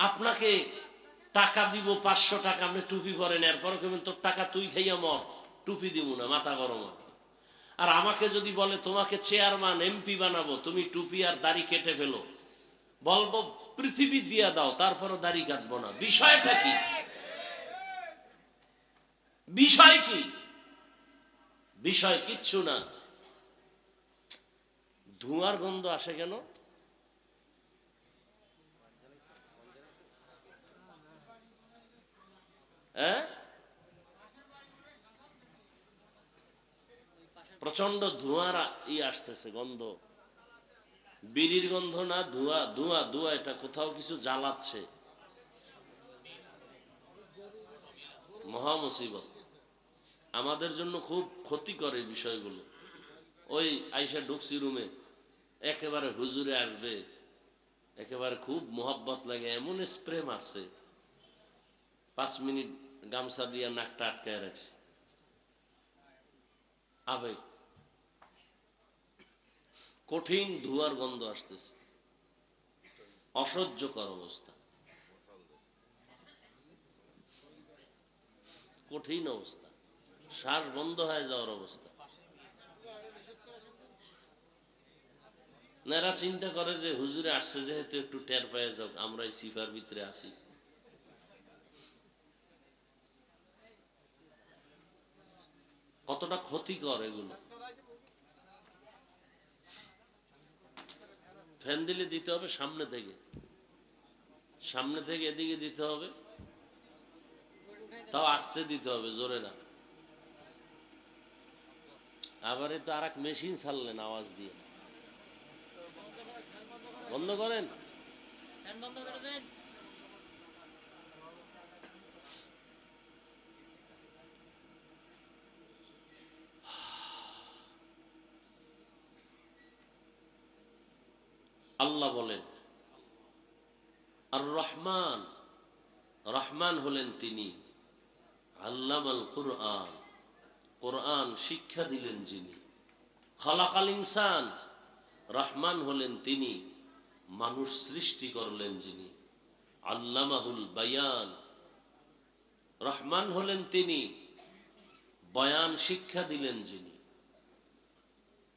আপনাকে টাকা দিব 500 টাকা, আপনি টুপি পরেন, এরপর কেমন তোর টাকা তুই খাইয়া মর, টুপি দিব না, মাথা গরম। আর আমাকে যদি বলে তোমাকে চেয়ারম্যান এমপি বানাবো, তুমি টুপি আর দাড়ি কেটে ফেলো, বলবো পৃথিবী দিয়া দাও, তারপরও দাড়ি কাটবো না। বিষয়টা কি? বিষয় কি? বিষয় কিচ্ছু না। ধোঁয়ার গন্ধ আসে কেন? হ্যাঁ, প্রচন্ড ধোঁয়ার আসতেছে গন্ধ, বিড়ির গন্ধ না, ধোঁয়া ধোঁয়া ধোঁয়া, এটা কোথাও কিছু জ্বালাচ্ছে, মহা মুসিবত, আমাদের জন্য খুব ক্ষতিকর এই বিষয়গুলো। ওই আইসা ঢুকছি রুমে, একেবারে হুজুরে আসবে, একেবারে খুব মোহাব্বত লাগে, এমন স্প্রে মারছে, 5 মিনিট গামছা দিয়া নাকটা আটকায় রাখছে, আবেগ, কঠিন ধোঁয়ার গন্ধ আসতেছে, অসহ্যকর অবস্থা, কঠিন অবস্থা, শ্বাস বন্ধ হয়ে যাওয়ার অবস্থা। এরা চিন্তা করে যে হুজুরে আসছে যেহেতু একটু টের পেয়ে যাক, আমরা এই সিফার ভিতরে আসি। কতটা ক্ষতিকর এগুলো। ফ্যান দিলে দিতে হবে সামনে থেকে, সামনে থেকে এদিকে দিতে হবে, তাও আস্তে দিতে হবে, জোরে না। আবার এই তো আর এক মেশিন ছাড়লেন আওয়াজ দিয়ে, বন্ধ করেন। আল্লাহ বলেন আর রহমান, রহমান হলেন তিনি, আল্লামাল কুরআন, কোরআন শিক্ষা দিলেন যিনি, খালাকাল ইনসান, রহমান হলেন তিনি, মানুষ সৃষ্টি করলেন যিনি, আল্লামাহুল বায়ান, রহমান হলেন তিনি, বয়ান শিক্ষা দিলেন যিনি।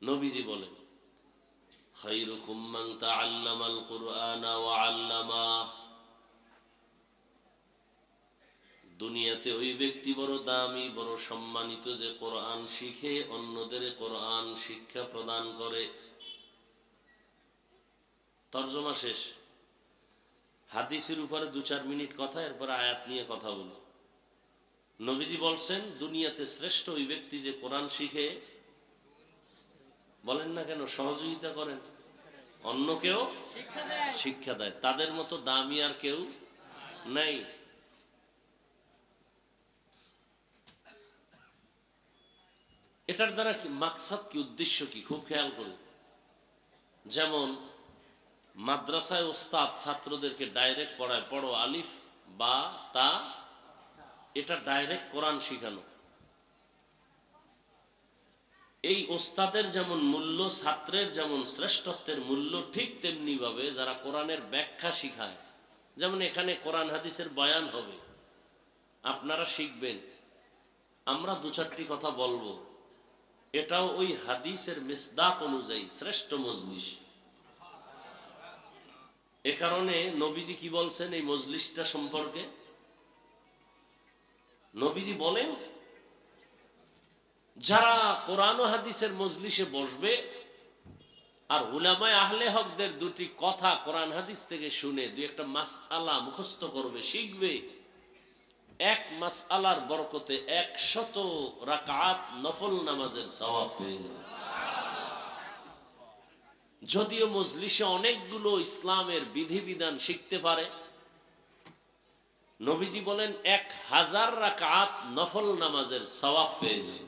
নবীজি বলেন খায়রুকুম মান তাআল্লামাল কুরআনা ওয়া আল্লামাহ, দুনিয়াতে ওই ব্যক্তি বড় দামি, বড় সম্মানিত যে কোরআন শিখে অন্যদের কোরআন শিক্ষা প্রদান করে। তরজমা শেষ। হাদিসের উপরে 2-4 মিনিট কথা, এরপর আয়াত নিয়ে কথা বলি। নবীজি বলছেন দুনিয়াতে শ্রেষ্ঠ ওই ব্যক্তি যে কোরআন শিখে, বলেন না কেন, সহযোগিতা করেন, অন্যকেও শিক্ষা দেয়, তাদের মতো দামি আর কেউ নাই। এটার দ্বারা কি মাকসাদ, কি উদ্দেশ্য কি, খুব খেয়াল করুন। যেমন মাদ্রাসায় ওস্তাদ ছাত্রদেরকে ডাইরেক্ট পড়ায়, পড়ো আলিফ বা তা, এটা ডাইরেক্ট কোরআন শিখানো। এই ওস্তাদের যেমন মূল্য, ছাত্রের যেমন শ্রেষ্ঠত্বের মূল্য, ঠিক তেমনি ভাবে যারা কোরআনের ব্যাখ্যা শিখায়, যেমন এখানে কোরআন হাদিসের বয়ান হবে, আপনারা শিখবেন, আমরা 2-4টি কথা বলবো, এটাও ওই হাদিসের মিসদাক অনুযায়ী শ্রেষ্ঠ মজলিস। এ কারণে নবীজি কি বলছেন এই মজলিসটা সম্পর্কে? নবীজি বলেন যারা কোরআন ও হাদিসের মজলিসে বসবে আর উলামায়ে আহলে হকদের 2টি কথা কোরআন হাদিস থেকে শুনে 2-একটা মাসআলা মুখস্থ করবে, শিখবে, এক মাসআলার বরকতে 100 রাকাত নফল নামাজের সওয়াব পেয়ে যাবে। যদিও মজলিসে অনেকগুলো ইসলামের বিধিবিধান শিখতে পারে, নবীজি বলেন 1000 রাকাত নফল নামাজের সওয়াব পেয়ে যাবে।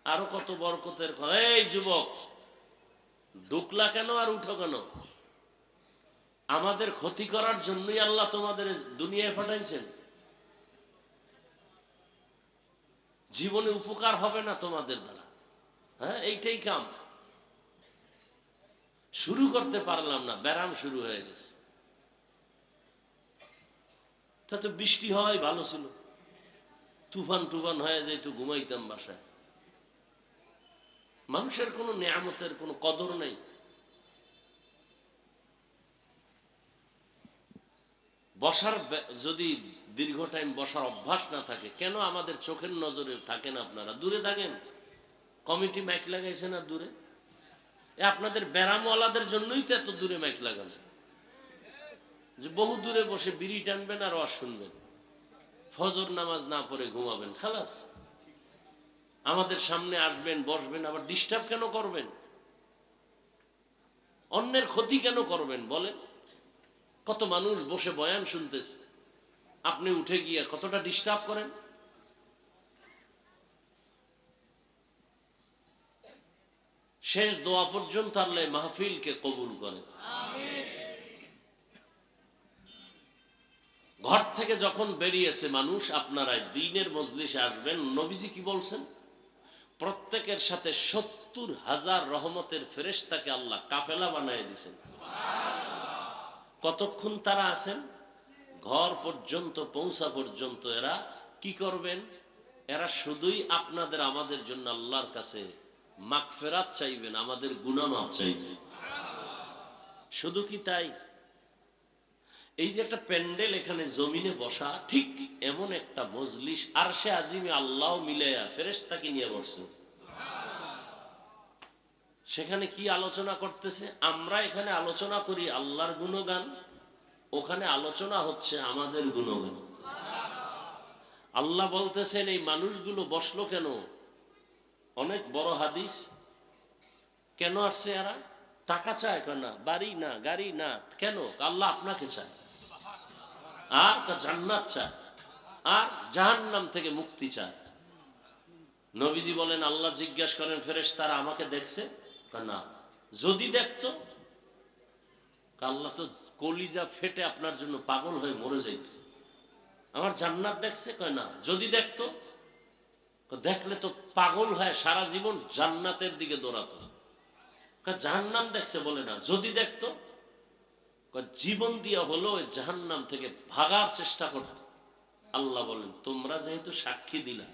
আরো কত বরকতের কথা। এই যুবক, ঢুকলা কেন আর উঠো কেন? আমাদের ক্ষতি করার জন্যই আল্লাহ তোমাদের দুনিয়ায় পাঠাইছেন। জীবনে উপকার হবে না তোমাদের দ্বারা। হ্যাঁ, এইটাই কাম। শুরু করতে পারলাম না, ব্যারাম শুরু হয়ে গেছে। তা তো বৃষ্টি হয় ভালো ছিল, তুফান টুফান হয়ে যাইতো, ঘুমাইতাম বাসায়। মানুষের কোনো নিয়ামতের কোনো কদর নেই। বসার যদি দীর্ঘ টাইম বসার অভ্যাস না থাকে, কেন আমাদের চোখের নজরে থাকেন? আপনারা দূরে থাকেন, কমিটি মাইক লাগাইছে না দূরে? আপনাদের ব্যারামওয়ালাদের জন্যই তো এত দূরে মাইক লাগানো, যে বহু দূরে বসে বিড়ি টানবেন আর ওয়াজ শুনবেন, ফজর নামাজ না পড়ে ঘুমাবেন, খালাস। আমাদের সামনে আসবেন, বসবেন, আবার ডিস্টার্ব কেন করবেন? অন্যের ক্ষতি কেন করবেন বলেন? কত মানুষ বসে বয়ান শুনতেছে, আপনি উঠে গিয়ে কতটা ডিস্টার্ব করেন। শেষ দোয়া পর্যন্ত আল্লাহ মাহফিলকে কবুল করেন। ঘর থেকে যখন বেরিয়েছে মানুষ, আপনারা দ্বীনের মজলিসে আসবেন। নবীজি কি বলছেন? প্রত্যেকের সাথে 70,000 রহমতের ফেরেশতাকে আল্লাহ কাফেলা বানিয়ে দিয়েছেন। কতক্ষণ তারা আছেন? ঘর পর্যন্ত পৌঁছা পর্যন্ত। এরা কি করবেন? এরা শুধুই আপনাদের আমাদের জন্য আল্লাহর কাছে মাগফিরাত চাইবেন, আমাদের গুনাহ মাফ চাইবেন। শুধু কি তাই? এই যে একটা প্যান্ডেল এখানে জমিনে বসা, ঠিক এমন একটা মজলিস আরশে আজিমে আল্লাহ মিলাইয়া ফেরেশতাকে নিয়ে বসছেন। সেখানে কি আলোচনা করতেছে? আমরা এখানে আলোচনা করি আল্লাহর গুণগান, ওখানে আলোচনা হচ্ছে আমাদের গুণগান। আল্লাহ বলতেছেন এই মানুষগুলো বসলো কেন? অনেক বড় হাদিস। কেন আসছে এরা? টাকা চায় না, বাড়ি না, গাড়ি না, কেন? আল্লাহ আপনাকে চায়, আর জান্নাত চায়, আর জাহান্নাম থেকে মুক্তি চায়। নবীজি বলেন, আল্লাহ জিজ্ঞাসা করেন ফেরেশতারা আমাকে দেখছে? না। যদি দেখতো? আল্লাহ তো কলিজা ফেটে আপনার জন্য পাগল হয়ে মরে যাইত। আমার জান্নাত দেখছে? কয় না। যদি দেখতো? দেখলে তো পাগল হয় সারা জীবন জান্নাতের দিকে দৌড়াতো। জাহান্নাম দেখছে? বলে না। যদি দেখতো? জীবন দিয়া হলো ওই জাহান্নাম থেকে ভাগার চেষ্টা করত। আল্লাহ বলেন, তোমরা যেহেতু সাক্ষী দিলা,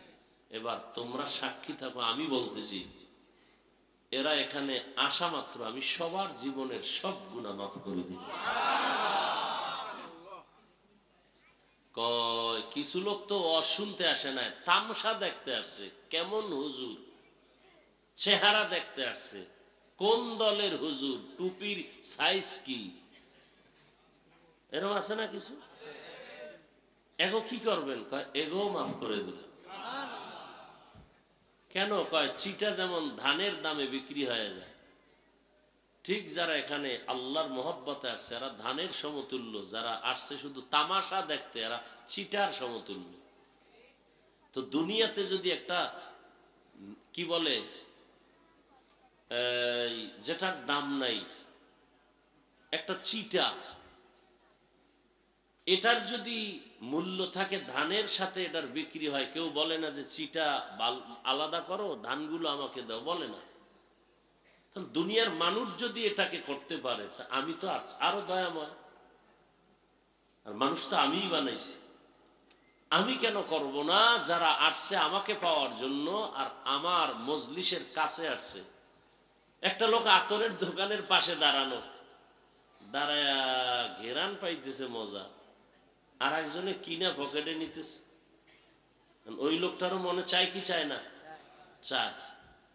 এবার তোমরা সাক্ষী থাকো, আমি বলতেছি এরা এখানে আসা মাত্র আমি সবার জীবনের সব গুনাহ মাফ করে দিই। কয় কিছু লোক তো অশুনতে আসে না, তামসা দেখতে আসছে। কেমন হুজুর? চেহারা দেখতে আসছে। কোন দলের হুজুর? টুপির সাইজ কি? এরকম আছে না কিছু? এগো কি করবেন? কয় এগো মাফ করে দিল। কেন? কয় চিটা যেমন ধানের দামে বিক্রি হয়ে যায়, ঠিক যারা এখানে আল্লাহর মহব্বতে আসছে এরা ধানের সমতুল্য, যারা আসছে শুধু তামাশা দেখতে এরা চিটার সমতুল্য। তো দুনিয়াতে যদি একটা কি বলে যেটার দাম নাই, একটা চিটা, এটার যদি মূল্য থাকে ধানের সাথে এটার বিক্রি হয়, কেউ বলে না যে চিটা আলাদা করো, ধানগুলো আমাকে দাও, বলে না। তাহলে দুনিয়ার মানুষ যদি এটাকে করতে পারে, তা আমি তো আরো দয়াময়। আর মানুষ তো আমিই বানাইছি, আমি কেন করব না? যারা আসছে আমাকে পাওয়ার জন্য আর আমার মজলিসের কাছে আসছে। একটা লোক আতরের দোকানের পাশে দাঁড়ানো, দাঁড়ায় ঘেরান পাইতেছে মজা, আর একজনে কিনা পকেটে নিতেছে। ওই লোকটারও মনে চায় কি চায় না? চায়,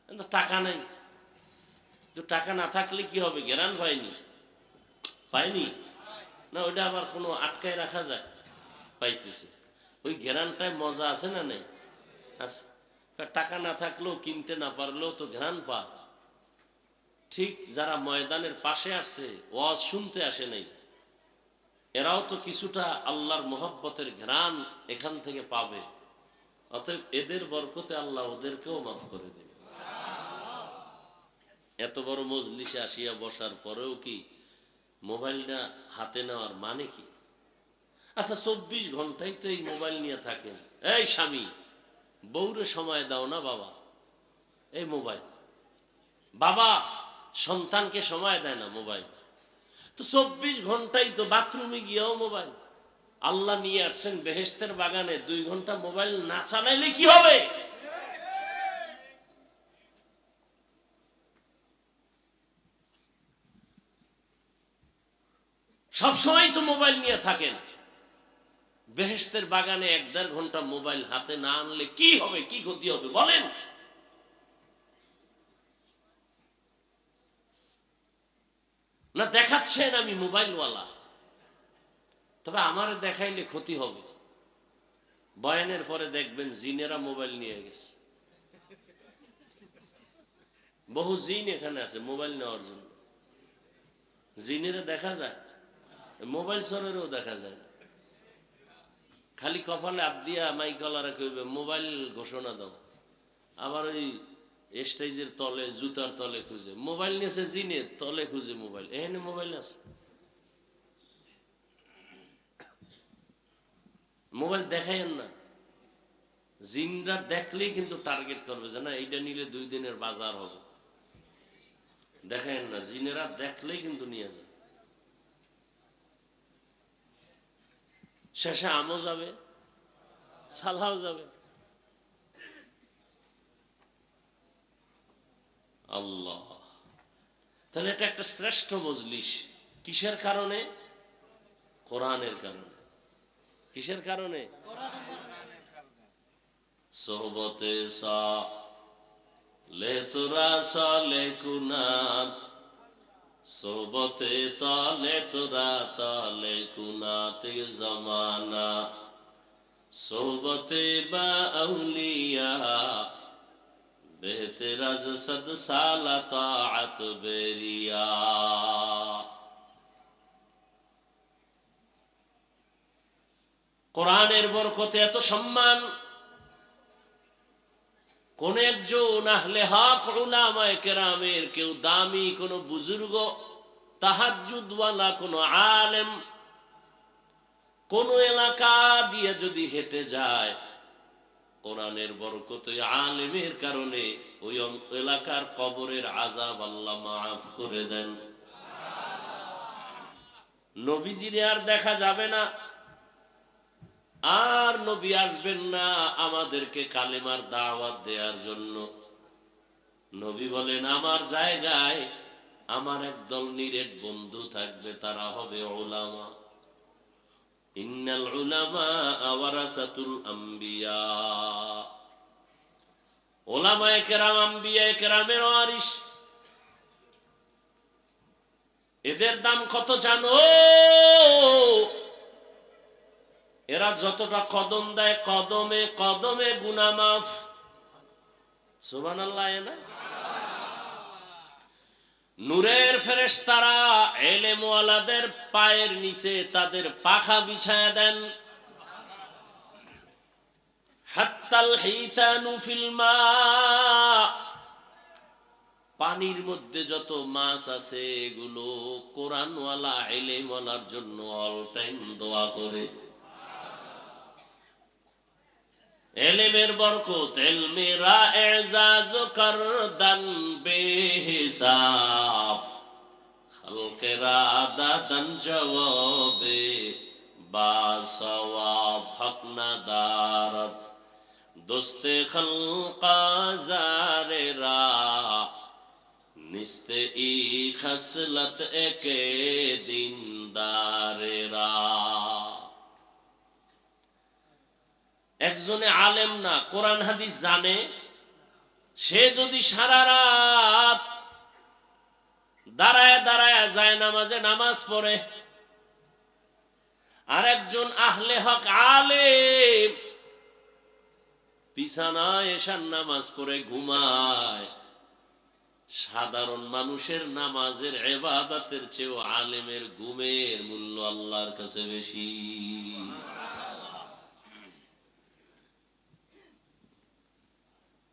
কিন্তু টাকা নাই। তো টাকা না থাকলে কি হবে? ঘেরান পায়নি, পায়নি না, ওইটা আবার কোনো আটকায় রাখা যায়? পাইতেছে। ওই ঘেরানটায় মজা আছে না নেই? আছে। টাকা না থাকলেও, কিনতে না পারলেও তো ঘেরান পায়। ঠিক যারা ময়দানের পাশে আছে, ওয়াজ শুনতে আসে নাই, এরাও তো কিছুটা আল্লাহর মোহাব্বতের ঘ্রাণ এখান থেকে পাবে। অতএব এদের বরকতে আল্লাহ ওদেরকেও মাফ করে দেবে। এত বড় মজলিসে আসিয়া বসার পরেও কি মোবাইলটা হাতে নেওয়ার মানে কি? আচ্ছা, 24 ঘন্টাই তো এই মোবাইল নিয়ে থাকেন। এই স্বামী, বউরে সময় দাও না বাবা, এই মোবাইল। বাবা সন্তানকে সময় দেয় না, মোবাইল। তো 24 ঘন্টাই তো বাথরুমে গিয়েও মোবাইল। আল্লাহ নিয়ে আসছেন বেহেশতের বাগানে, 2 ঘন্টা মোবাইল না চালাইলে কি হবে? সবসময় তো মোবাইল নিয়ে থাকেন। বেহেশতের বাগানে 1-1.5 ঘন্টা মোবাইল হাতে না আনলে কি হবে, কি ক্ষতি হবে বলেন? না দেখাচ্ছেন আমি মোবাইলওয়ালা, তবে আমার দেখাইলে ক্ষতি হবে। বয়ানের পরে দেখবেন জিনেরা মোবাইল নিয়ে গেছে। বহু জিন এখানে আছে মোবাইল নেওয়ার জন্য। জিনেরা দেখা যায়, মোবাইল সরেরও দেখা যায় না। খালি কপালে হাত দিয়া মাইকলারা কইবে মোবাইল ঘোষণা দাও, আবার ওই স্টেজের তলে জুতার তলে খুঁজে মোবাইল নিয়েছে, জিনের তলে খুঁজে মোবাইল, এখানে মোবাইল আছে। মোবাইল দেখাইন না, জিনরা দেখলেই কিন্তু টার্গেট করবে যে না এইটা নিলে 2 দিনের বাজার হবে। দেখাইন না, জিনেরা দেখলেই কিন্তু নিয়ে যাবে। শেষে আমও যাবে, সালাও যাবে। আল্লাহ, তাহলে এটা একটা শ্রেষ্ঠ মজলিস। কিসের কারণে? কোরআনের কারণে। কিসের কারণে? সোহবতে সা লে তোরা সালে কুনাত, সোহবতে তালে তোরা তালে কুনাতে জামানা, সোহবতে বা আউলিয়া বেহতেরাজ সদ সালা তাআত বেরিয়া। কোরআনের বরকতে এত সম্মান, কোন একজন আহলে হক উলামায়ে কেরামের কেউ দামি কোন বুজুর্গ, তাহাজ্জুদওয়ালা কোন আলেম কোন এলাকা দিয়ে যদি হেঁটে যায়, কোরআনের বরকতে আলেমের কারণে ওই এলাকার কবরের আযাব আল্লাহ মাফ করে দেন। নবীজিরে আর দেখা যাবে না, আর নবী আসবেন না আমাদেরকে কালেমার দাওয়াত দেওয়ার জন্য। নবী বলেন আমার জায়গায় আমার একদল নিরেট বন্ধু থাকবে, তারা হবে উলামা। ইন্নাল উলামা ওয়ারাসাতুল আম্বিয়া। উলামায়ে কেরাম আম্বিয়ায়ে কেরামের ওয়ারিস। এদের দাম কত জানো? এরা যতটা কদম দেয়, কদমে কদমে গুনাহ মাফ। সুবহানাল্লাহ। না নূরের ফেরেশতারা ইলম ওয়ালাদের পায়ের নিচে তাদের পাখা বিছায়া দেন। হাত্তাল হিতানু ফিল মা, পানির মধ্যে যত মাছ আছে এগুলো কোরআনওয়ালা ইলম ওয়ালার জন্য অল টাইম দোয়া করে। এলেমের বরকত, এলমেরা এজাজ করদান বেহিসাব, খালকেরা দাদান জওয়াবে বাসওয়াব, হক না দারত দোস্তে খলকা জারেরা, নিস্তে ই খসলত একে দিনদারেরা। একজনে আলেম না, কোরআন হাদিস জানে, সে যদি সারা রাত দাঁড়ায় দাঁড়ায় যায় নামাজে নামাজ পড়ে, আর একজন আহলে হক আলেম বিছানায় এশার নামাজ পড়ে ঘুমায়, সাধারণ মানুষের নামাজের ইবাদতের চেয়েও আলেমের ঘুমের মূল্য আল্লাহর কাছে বেশি।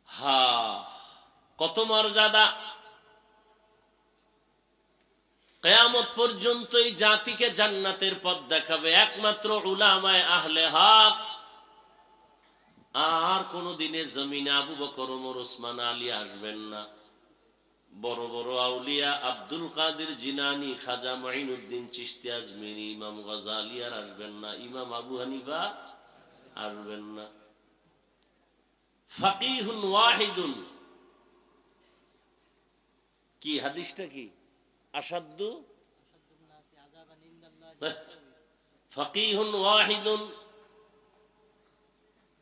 হা, কত মর্যাদা! কিয়ামত পর্যন্ত এই জাতিকে জান্নাতের পথ দেখাবে একমাত্র উলামায়ে আহলে হক। আর কোনদিনে জমিনে আবু বকর, ওমর, ওসমান, আলী আসবেন না। বড় বড় আউলিয়া আব্দুল কাদের জিলানী, খাজা মাইনুদ্দিন চিশতি আজমিরি, ইমাম গাজ্জালী আর আসবেন না। ইমাম আবু হানিফা আসবেন না। ফাকিহুন ওয়াহিদুন, কি হাদিসটা কি? আসাদ্দু ফাকিহুন ওয়াহিদুন,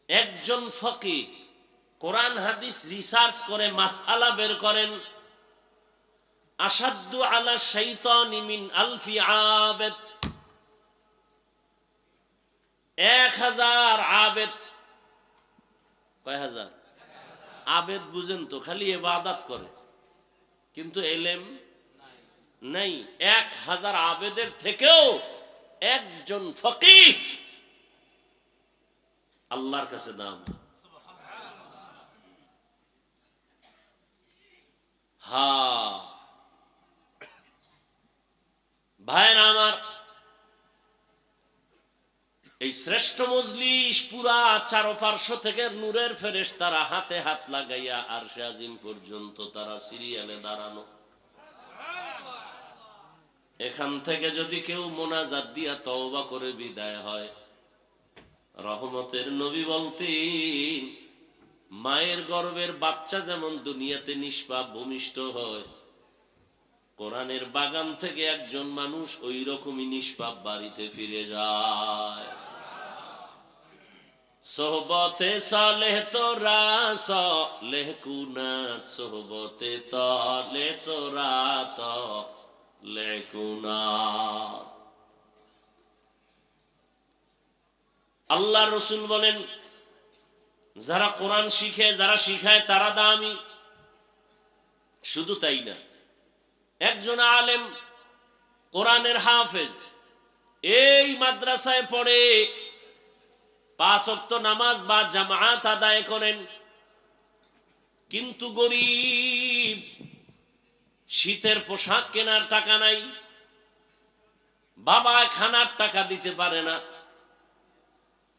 একজন ফকিহ কোরআন হাদিস রিসার্চ করে মাসআলা বের করেন। আসাদ্দু আলা শাইতানি মিন আলফি আবেদ, 1000 আবেদ। কয় হাজার আবেদ? বুঝেন তো, খালি ইবাদত করে কিন্তু এলেম নাই। 1000 আবেদের থেকেও একজন ফকিহ আল্লাহর কাছে দাম। হা ভাইরা আমার, এই শ্রেষ্ঠ মজলিস পুরা চারপার্শ্ব থেকে নূরের ফেরেশতারা হাতে হাত লাগাইয়া আরশে আজিম পর্যন্ত তারা সিরিয়ালে দাঁড়ানো। এখান থেকে যদি কেউ মোনাজাত দিয়া তওবা করে বিদায় হয়, রহমতের নবী বলতেন, মায়ের গর্ভের বাচ্চা যেমন দুনিয়াতে নিষ্পাপ ভূমিষ্ঠ হয়, কোরআনের বাগান থেকে একজন মানুষ ওই রকমই নিষ্পাপ বাড়িতে ফিরে যায়। সোহবতে সালেহ তোরা সালেহ কুনাত, সোহবতে তালে তোরা তালে কুনাত। আল্লাহ রসুল বলেন, যারা কোরআন শিখে, যারা শিখায় তারা দামি। শুধু তাই না, একজন আলেম কোরআনের হাফেজ, এই মাদ্রাসায় পড়ে 5 ওয়াক্ত নামাজ বা জামাত আদায় করেন, কিন্তু গরিব, শীতের পোশাক কেনার টাকা নাই, বাবা খানার টাকা দিতে পারে না।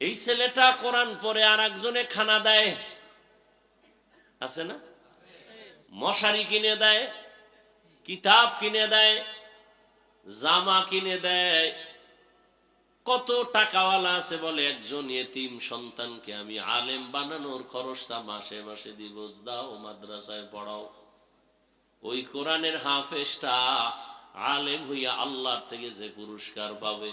এই ছেলেটা কোরআন পড়ে আর একজনে খানা দেয়, আছে না? মশারি কিনে দেয়, কিতাব কিনে দেয়, জামা কিনে দেয়। কত টাকাওয়ালা আছে বলে, একজন ইতিম সন্তানকে আমি আলেম বানানোর খরচটা মাসে মাসে দিব, দাও মাদ্রাসায় পড়াও। ওই কোরআনের হাফেজটা আলেম হইয়া আল্লাহর থেকে যে পুরস্কার পাবে,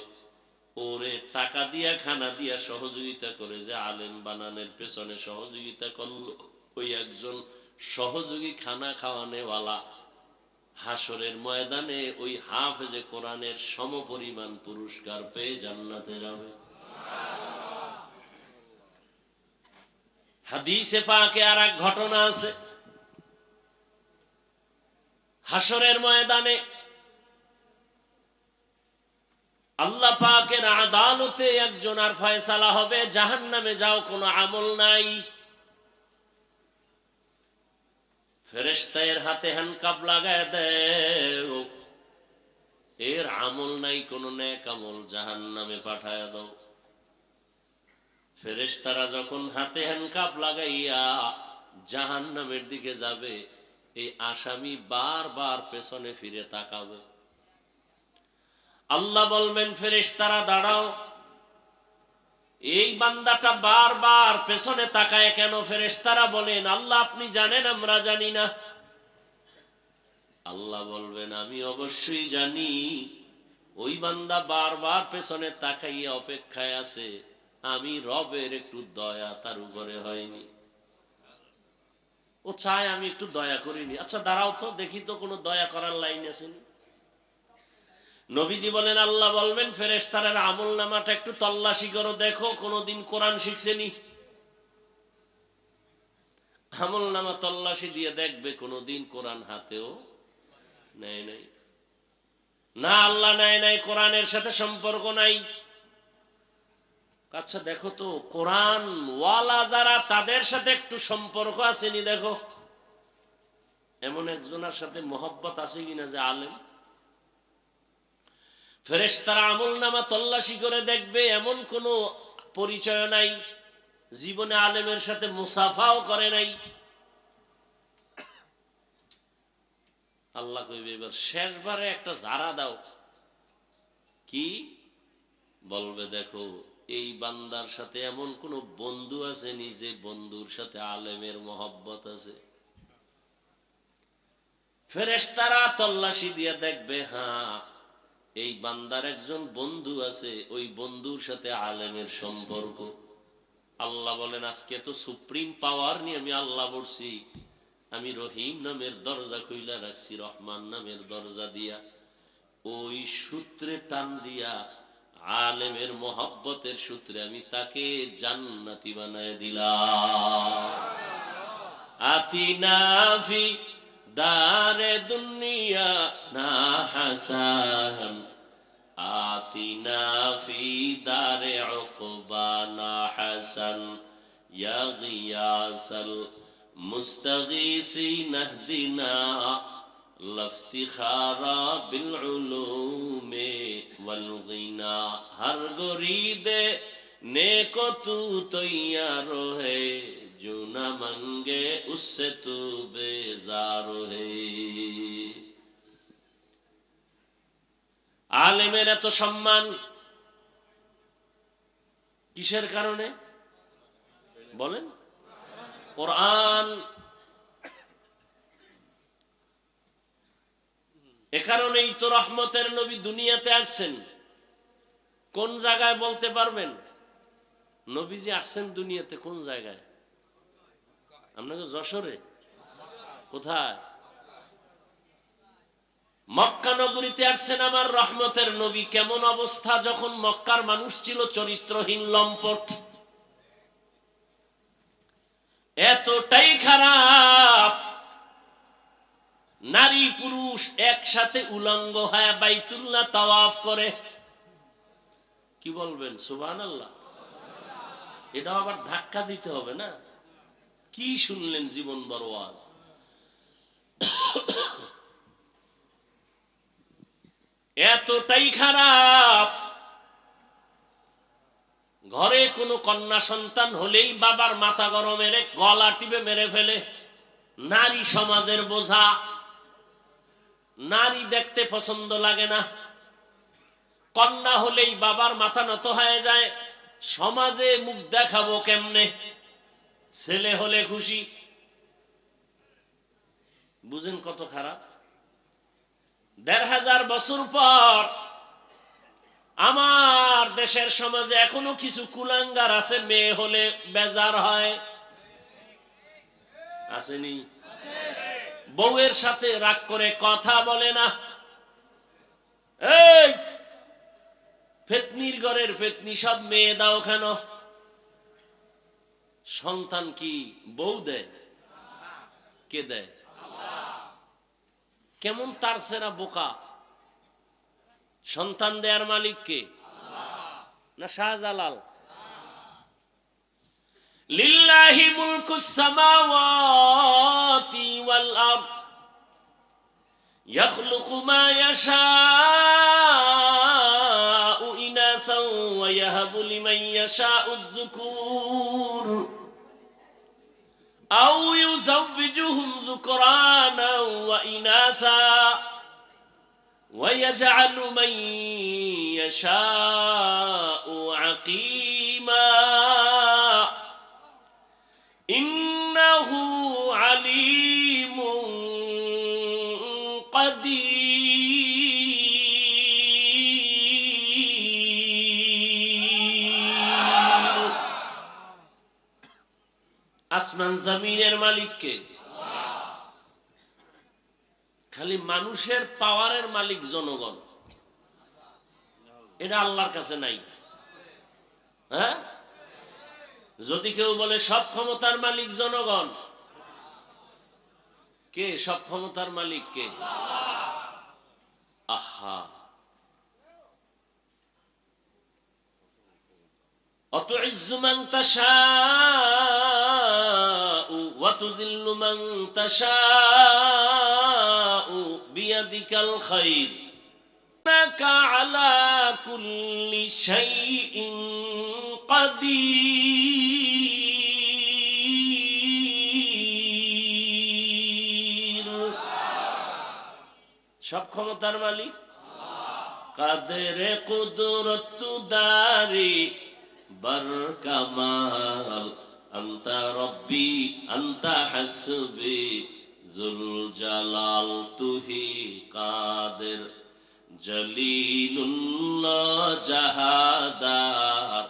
ওরে টাকা দিয়া খানা দিয়া সহযোগিতা করে যে আলেম বানানোর পেছনে সহযোগিতা করলো, ওই একজন সহযোগী খানা খাওয়ানেওয়ালা হাসরের ময়দানে ওই হাফেজে কোরআনের সমপরিমাণ পুরস্কার পেয়ে জান্নাতে যাবে। হাদিসে পাকে আর এক ঘটনা আছে, হাসরের ময়দানে আল্লাহ পাকের আদালতে একজন আর ফয়সালা হবে, জাহান্নামে যাও, কোনো আমল নাই। ফেরেশতা এর হাতে হ্যান্ডকাপ লাগায় দেও, এর আমল নাই, কোন নেক আমল, জাহান্নামে পাঠায় দাও। ফেরেশতারা যখন হাতে হ্যান্ডকাপ লাগাইয়া জাহান্নামের দিকে যাবে, এই আসামি বারবার পেছনে ফিরে তাকাবে। আল্লাহ বলবেন, ফেরেশতারা দাঁড়াও। এই বান্দাটা বারবার পেছনে তাকায় কেন? ফেরেশতারা বলেন, আল্লাহ আপনি জানেন, আমরা জানি না। আল্লাহ বলবেন, আমি অবশ্যই জানি। ওই বান্দা বারবার পেছনে তাকাইয়া অপেক্ষায় আছে, আমি রবের একটু দয়া তার উপরে হয়নি, ও চায় আমি একটু দয়া করিনি। আচ্ছা দাঁড়াও তো, দেখি তো কোনো দয়া করার লাইন আছে। নবীজি বলেন, আল্লাহ বলবেন, ফেরেশতাদের আমল নামাটা একটু তল্লাশি করো, দেখো কোনদিন কোরআন শিখছেনি। আমল নামা তল্লাশি দিয়ে দেখবে কোনোদিন কোরআন হাতেও নেয় নাই। না, আল্লাহ নেয় নাই, কোরআনের সাথে সম্পর্ক নাই। আচ্ছা দেখো তো, কোরআন ওয়ালা যারা, তাদের সাথে একটু সম্পর্ক আসেনি? দেখো এমন একজনের সাথে মহব্বত আছে কিনা যে আলেম। ফেরেশতারা আমল নামা তল্লাশি করে দেখবে, এমন কোনো পরিচয় নাই, জীবনে আলেমের সাথে মুসাফাও করে নাই। আল্লাহ কইবে এবার শেষবারে একটা জারা দাও। কি বলবে? দেখো এই বান্দার সাথে এমন কোন বন্ধু আছে নি যে বন্ধুর সাথে আলেমের মহব্বত আছে? ফেরেশতারা তল্লাশি দিয়ে দেখবে, হ্যাঁ এই বান্দার একজন বন্ধু আছে, ওই বন্ধুর সাথে আলেমের সম্পর্ক। আল্লাহ বলেন আজকে তো সুপ্রিম পাওয়ার নিয়ে আমি আল্লাহ বলছি, আমি রহিম নামের দরজা খুইলা রাখছি, রহমান নামের দরজা দিয়া, ওই সূত্রে টান দিয়া আলেমের মহব্বতের সূত্রে আমি তাকে জান্নাতি বানায় দিলাম। আতিনা ফি দারে দুনিয়া না হাসান, আতিনা ফি দারে উকবা না হাসান, ইয়া গিয়াসাল মুস্তাগীসিন ইহদিনা লফতিখারা বিল উলুমে ওয়াল গিনা, হর গরিদে নেকো তু তৈয়ার হে, जो न मंगे उससे तू बेजार है। আলেমের এত সম্মান কিসের কারণে বলেন? কোরআন। এ কারণেই তো রহমতের নবী দুনিয়াতে আসছেন। কোন জায়গায় বলতে পারবেন নবীজি আসছেন দুনিয়াতে? কোন জায়গায়? আপনাকে যশোরে? কোথায়? মক্কা নগরীতে আসছেন আমার রহমতের নবী। কেমন অবস্থা যখন মক্কার মানুষ ছিল চরিত্রহীন, লম্পট, এতটাই খারাপ, নারী পুরুষ একসাথে উলঙ্গ হয়ে বাইতুল্লাহ তাওয়াফ করে। কি বলবেন সুবহানাল্লাহ? এটা আবার ধাক্কা দিতে হবে না? কি শুনলেন জীবন বড় ওয়াজ। এতটাই খারাপ, ঘরে কোনো কন্যা সন্তান হলেই বাবার মাথা গরম, মেরে গলা টিপে মেরে ফেলে। নারী সমাজের বোঝা, নারী দেখতে পছন্দ লাগে না। কন্যা হলেই বাবার মাথা নত হয়ে যায়, সমাজে মুখ দেখাবো কেমনে। ছেলে হলে খুশি। বুঝেন কত খারাপ। ১৫০০ বছর পর আমার দেশের সমাজে এখনো কিছু কুলাঙ্গার আছে, মেয়ে হলে বেজার হয়। আসেনি? বউয়ের সাথে রাগ করে কথা বলে না। এই ফেতনির ঘরের ফেতনি সব মেয়ে দাও কেন? সন্তান কি বউ দেয়? কে দেয়? কেমন তার সেরা বোকা। সন্তান দেয়ার মালিক কে? না শাহজালাল? লিল্লাহি মুলকুস সামাওয়াতি ওয়াল আরদ ইয়াখলুকু মা ইয়াশাউ ইনাসাও ওয়া ইয়াহাবু লিমান ইয়াশাউ যুকুর আও ইউযাওবিজুহুম যুকরানা ওয়া ইনাসা ওয়া ইয়াজআলু মান ইয়াশাউ আকিমা ইন্নাহু আলিমুন কাদির। আসমান জমিনের মালিক কে? খালি মানুষের পাওয়ারের মালিক জনগণ, এটা আল্লাহর কাছে নাই। হ্যাঁ, যদি কেউ বলে সব ক্ষমতার মালিক জনগণ, কে? সব ক্ষমতার মালিক কে? আহা, অতুইজ্জু মান তাশাউ ওয়া তুযিল্লু মান তাশাউ বিয়াদিকাল খায়র ইন্নাকা আলা কুল্লি শাইইন কাদির। সব ক্ষমতার মালিক কাদের কুদরত দারি বার কামাল আনতা রব্বি আনতা হাসবি জুল জালাল তুহি কাদের জলিলুল্লাহ জাহাদার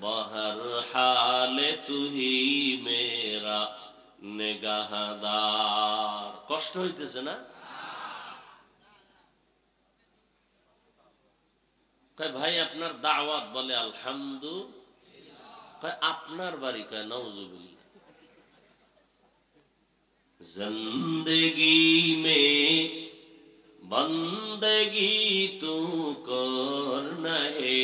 বহর হালে তুহি মেরা নেগাহদার। কষ্ট হইতেছে না? ভাই আপনার দাওয়াত, বলে আলহামদুলিল্লাহ। আপনার বাড়ি? কয় নাউজুবিল্লাহ। জিন্দেগি মে বন্দেগি তু করনা হে,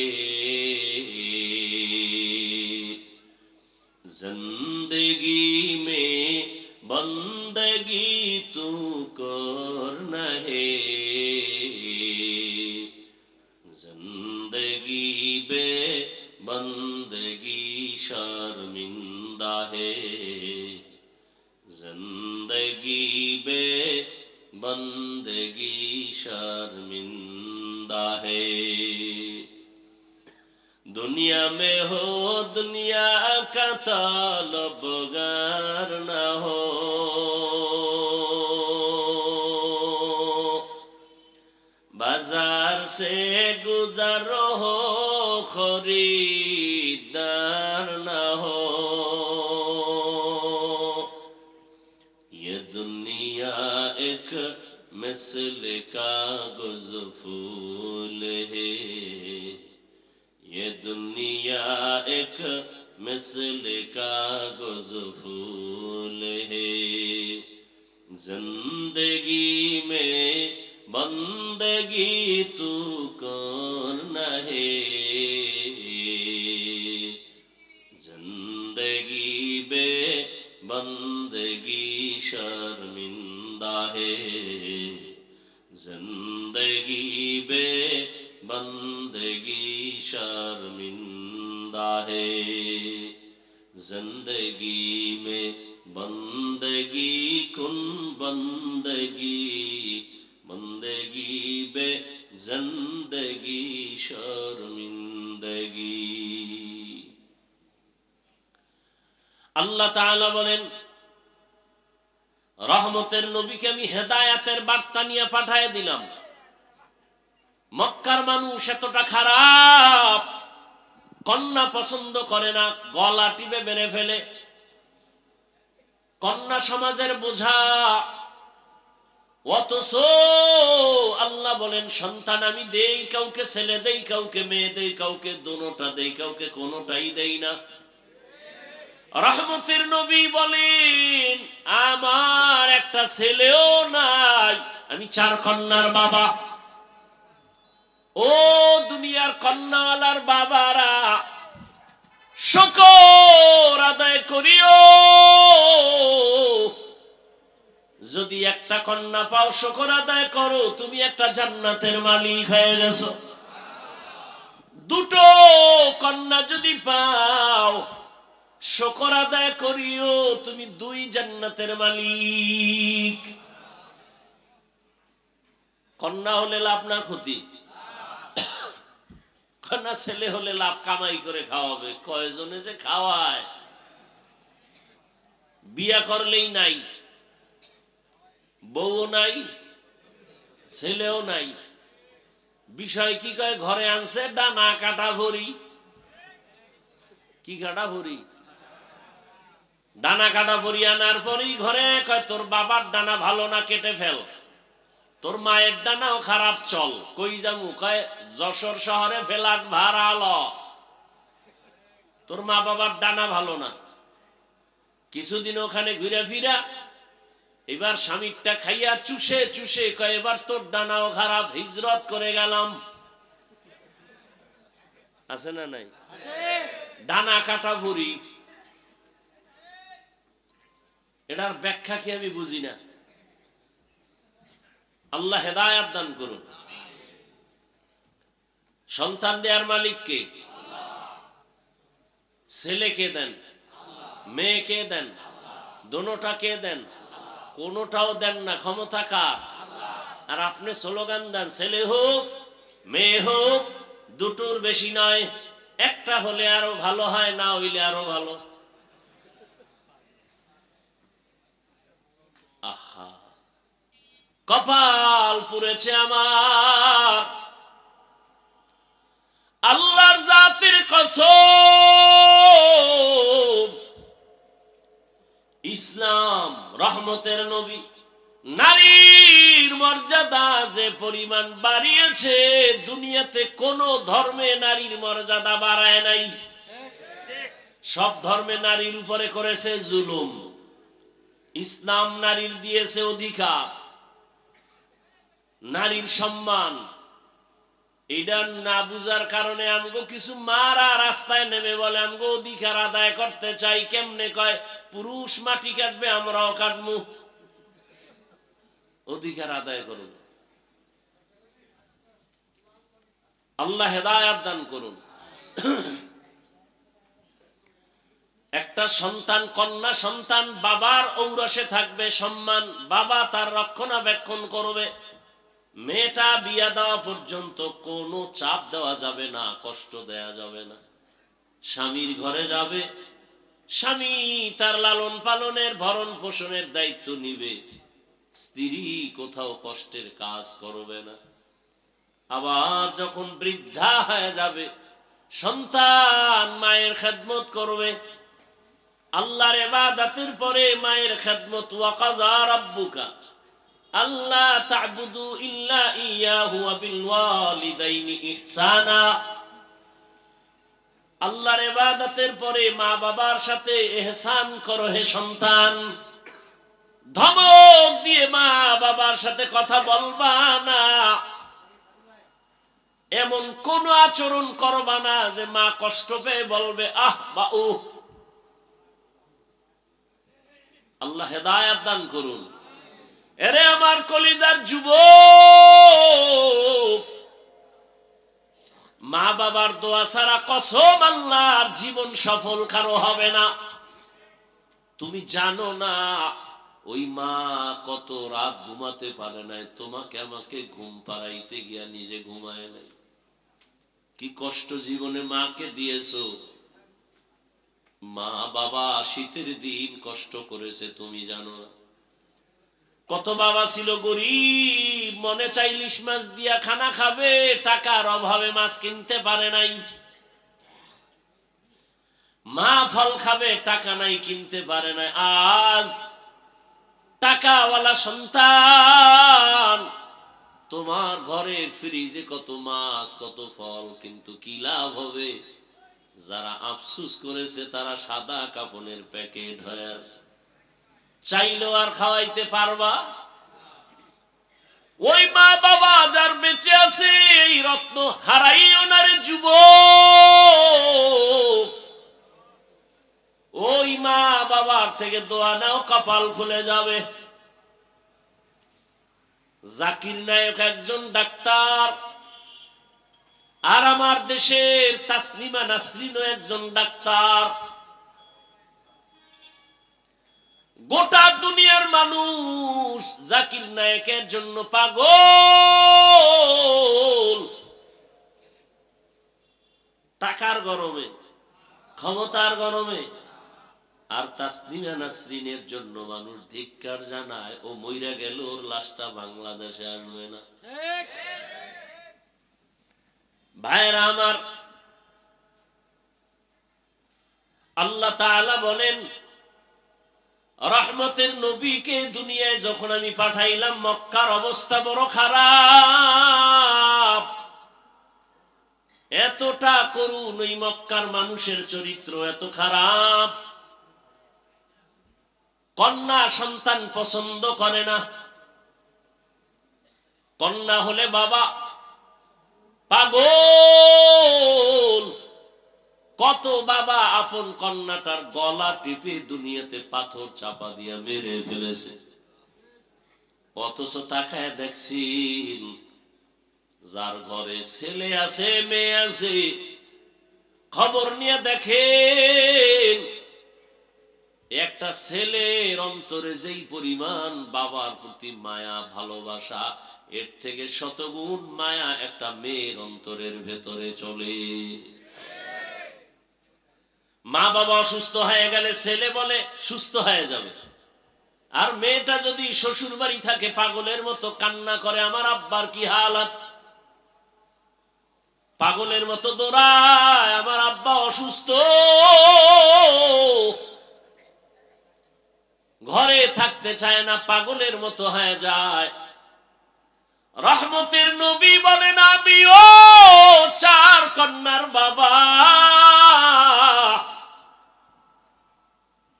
जिंदगी में बंदगी तू करना है, जिंदगी बे बंदगी शर्मिंदा है, जिंदगी बे बंदगी शर्मिंदा है। दुनिया में हो दुनिया का तलबगार न हो, बाजार से गुजरो हो खरीदार न हो, ये दुनिया एक मिसल कागज़ फूल है, ये दुनिया एक मिसल कागज़ फूल है, जिंदगी में बंदगी तू करना है, जिंदगी बे बंदगी शर्मिंदा है, जिंदगी बे बंदगी शर्मिंदा है, जिंदगी में बंदगी कुन बंदगी, बंदगी बे जिंदगी शर्मिंदगी। আল্লাহ তাআলা বলেন, রহমতের নবীকে আমি হেদায়েতের বার্তা নিয়ে পাঠিয়ে দিলাম। মক্কার মানুষ এতটা খারাপ, কন্যা পছন্দ করে না, গলা টিপে মেরে ফেলে। কন্যা সমাজের বোঝা। অথচ আল্লাহ বলেন, সন্তান আমি দেই, কাউকে ছেলে দেই, কাউকে মেয়ে দেই, কাউকে দোনোটা দেই, কাউকে কোনোটাই দেই না। রহমতের নবী বলেন, আমার একটা ছেলেও নাই, আমি 4 কন্যার বাবা। ও দুনিয়ার কন্যাওয়ালার বাবারা, শুকর আদায় করিও। যদি একটা কন্যা পাও, শুকর আদায় করো, তুমি একটা জান্নাতের মালিক হয়ে গেছো। 2টো কন্যা যদি পাও, শুকর আদায় করিও, তুমি 2 জান্নাতের মালিক। কন্যা হলে লাভ না ক্ষতি? কন্যা ছেলে হলে লাভ, কামাই করে খাওয়াবে। কয়জনে যে খাওয়ায়, বিয়া করলেই নাই, বউও নাই, ছেলেও নাই। বিষয় কি কয়, ঘরে আনছে ডানা কাটা ভরি। কি কাটা ভরি? ডানা কাটা ভরি আনার পরই ঘরে কয়, তোর বাবার ডানা ভালো না, কেটে ফেল। তোর মায়ের ডানাও খারাপ, চল। কই যামু? কয় যশোর শহরে ফেলাক ভাড়া ল। তোর মা বাবার ডানা ভালো না। কিছুদিন ওখানে ঘুরে ফিরা এবার স্বামীরটা খাইয়া চুষে চুষে কয় এবার তোর ডানাও খারাপ, হিজরত করে গেলাম। আছে না নাই? ডানা কাটা ভুরি, এটার ব্যাখ্যা কি আমি বুঝি না। আল্লাহ হেদায়েত দান করুন। সন্তান দেওয়ার মালিক কে? ছেলেকে দেন, মেয়েকে দেন, দোনোটা কে দেন? কোনোটাও দেন না, ক্ষমতা কার? আর আপনি স্লোগান দেন ছেলে হোক মেয়ে হোক, দুটোর বেশি নয়, একটা হলে আরো ভালো হয়, না হইলে আরো ভালো। আহা, কপাল পুড়েছে আমার, আল্লাহর জাতের কসম। ইসলাম রহমতের নবী, নারীর মর্যাদা যে পরিমাণ বাড়িয়েছে, দুনিয়াতে কোন ধর্মে নারীর মর্যাদা বাড়ায় নাই। সব ধর্মে নারীর উপরে করেছে জুলুম, ইসলাম নারীর দিয়েছে অধিকার, নারীর সম্মান। এটা না বুঝার কারণে আমগো কিছু মারা রাস্তায় নেমে বলে আমগো অধিকার আদায় করতে চাই। কেমনে কয়? পুরুষ মাটি কাটবে আমরাও কাটবো, অধিকার আদায় করুন। আল্লাহ হেদায়েত দান করুন। একটা সন্তান, কন্যা সন্তান বাবার ঔরসে থাকবে, সম্মান, বাবা তার রক্ষণাবেক্ষণ করবে। মেয়েটা বিয়া দেওয়া পর্যন্ত কোনো চাপ দেওয়া যাবে না, কষ্ট দেয়া যাবে না। স্বামীর ঘরে যাবে, স্বামী তার লালন পালনের ভরণ পোষণের দায়িত্ব নিবে, স্ত্রী কোথাও কষ্টের কাজ করবে না। আবার যখন বৃদ্ধা হয়ে যাবে, সন্তান মায়ের খেদমত করবে। আল্লাহর ইবাদতের পরে মায়ের খেদমত। ওয়া কাযা রাব্বুকা আল্লা তা'বুদু ইল্লা ইয়াহু ওয়া বিল ওয়ালিদাইনি ইহসানা। আল্লাহর ইবাদতের পরে মা বাবার সাথে ইহসান করো হে সন্তান। ধমক দিয়ে মা বাবার সাথে কথা বলবা না, এমন কোন আচরণ করবা না যে মা কষ্ট পেয়ে বলবে আহ বা ও। আল্লাহ হেদায়েত দান করুন। এরে আমার কলিজার যুবক, মা বাবার দোয়া ছাড়া কসম আল্লাহর জীবন সফল কারো হবে না। তুমি জানো না ওই মা কত রাত ঘুমাতে পারে নাই, তোমাকে আমাকে ঘুম পাড়াইতে গিয়া নিজে ঘুমায় নাই। কি কষ্ট জীবনে মাকে দিয়েছো। মা বাবা শীতের দিন কষ্ট করেছে, তুমি জানো না। কত বাবা ছিল গরিব, মনে চাই ইলিশ মাছ দিয়া খানা খাবে, টাকার অভাবে মাছ কিনতে পারে নাই। মা ফল খাবে, টাকা নাই, কিনতে পারে নাই। আজ টাকাওয়ালা সন্তান, তোমার ঘরের ফ্রিজে কত মাছ কত ফল, কিন্তু কি লাভ হবে? যারা আফসুস করেছে তারা সাদা কাপড়ের প্যাকেট হয়ে আছে, চাইলেও আর খাওয়াইতে পারবা? ওই মা বাবা যার বেঁচে আছে, এই রত্ন হারাইও না রে যুবক। ওই মা বাবার থেকে দোয়া নাও, কপাল খুলে যাবে। জাকির নায়ক একজন ডাক্তার, আর আমার দেশের তাসলিমা নাসরিনও একজন ডাক্তার। গোটা দুনিয়ার মানুষ জাকির নায়কের জন্য পাগল। টাকার গরমে, ক্ষমতার গরমে। আর তাসলিমা নাসরিনের জন্য মানুষ ধিক্কার জানায়। ও মইরা গেল, ওর লাশটা বাংলাদেশে আসবে না। ভাইরা আমার, আল্লাহ তাআলা বলেন, রহমতের নবীকে দুনিয়ায় যখন আমি পাঠাইলাম, মক্কার অবস্থা বড় খারাপ। এতটা করুন ওই মক্কার মানুষের চরিত্র এত খারাপ। কন্যা সন্তান পছন্দ করে না। কন্যা হলে বাবা পাগল। কত বাবা আপন কন্যাটার গলা টিপে দুনিয়াতে পাথর চাপা দিয়া মেরে ফেলেছে। অথচ তাকায় দেখছেন যার ঘরে ছেলে আছে মেয়ে আছে, খবর নিয়ে দেখেন একটা ছেলের অন্তরে যেই পরিমাণ বাবার প্রতি মায়া ভালোবাসা, এর থেকে শতগুণ মায়া একটা মেয়ের অন্তরের ভেতরে চলে। মা বাবা অসুস্থ হয়ে গেলে ছেলে বলে সুস্থ হয়ে যাবে, আর মেয়েটা যদি শ্বশুর বাড়ি থাকে পাগলের মতো কান্না করে, আমার আব্বার কি হালাত, পাগলের মতো দৌড়ায়, আমার আব্বা অসুস্থ, ঘরে থাকতে চায় না, পাগলের মতো হয়ে যায়। রহমতের নবী বলেন আমিও চার কন্যার বাবা,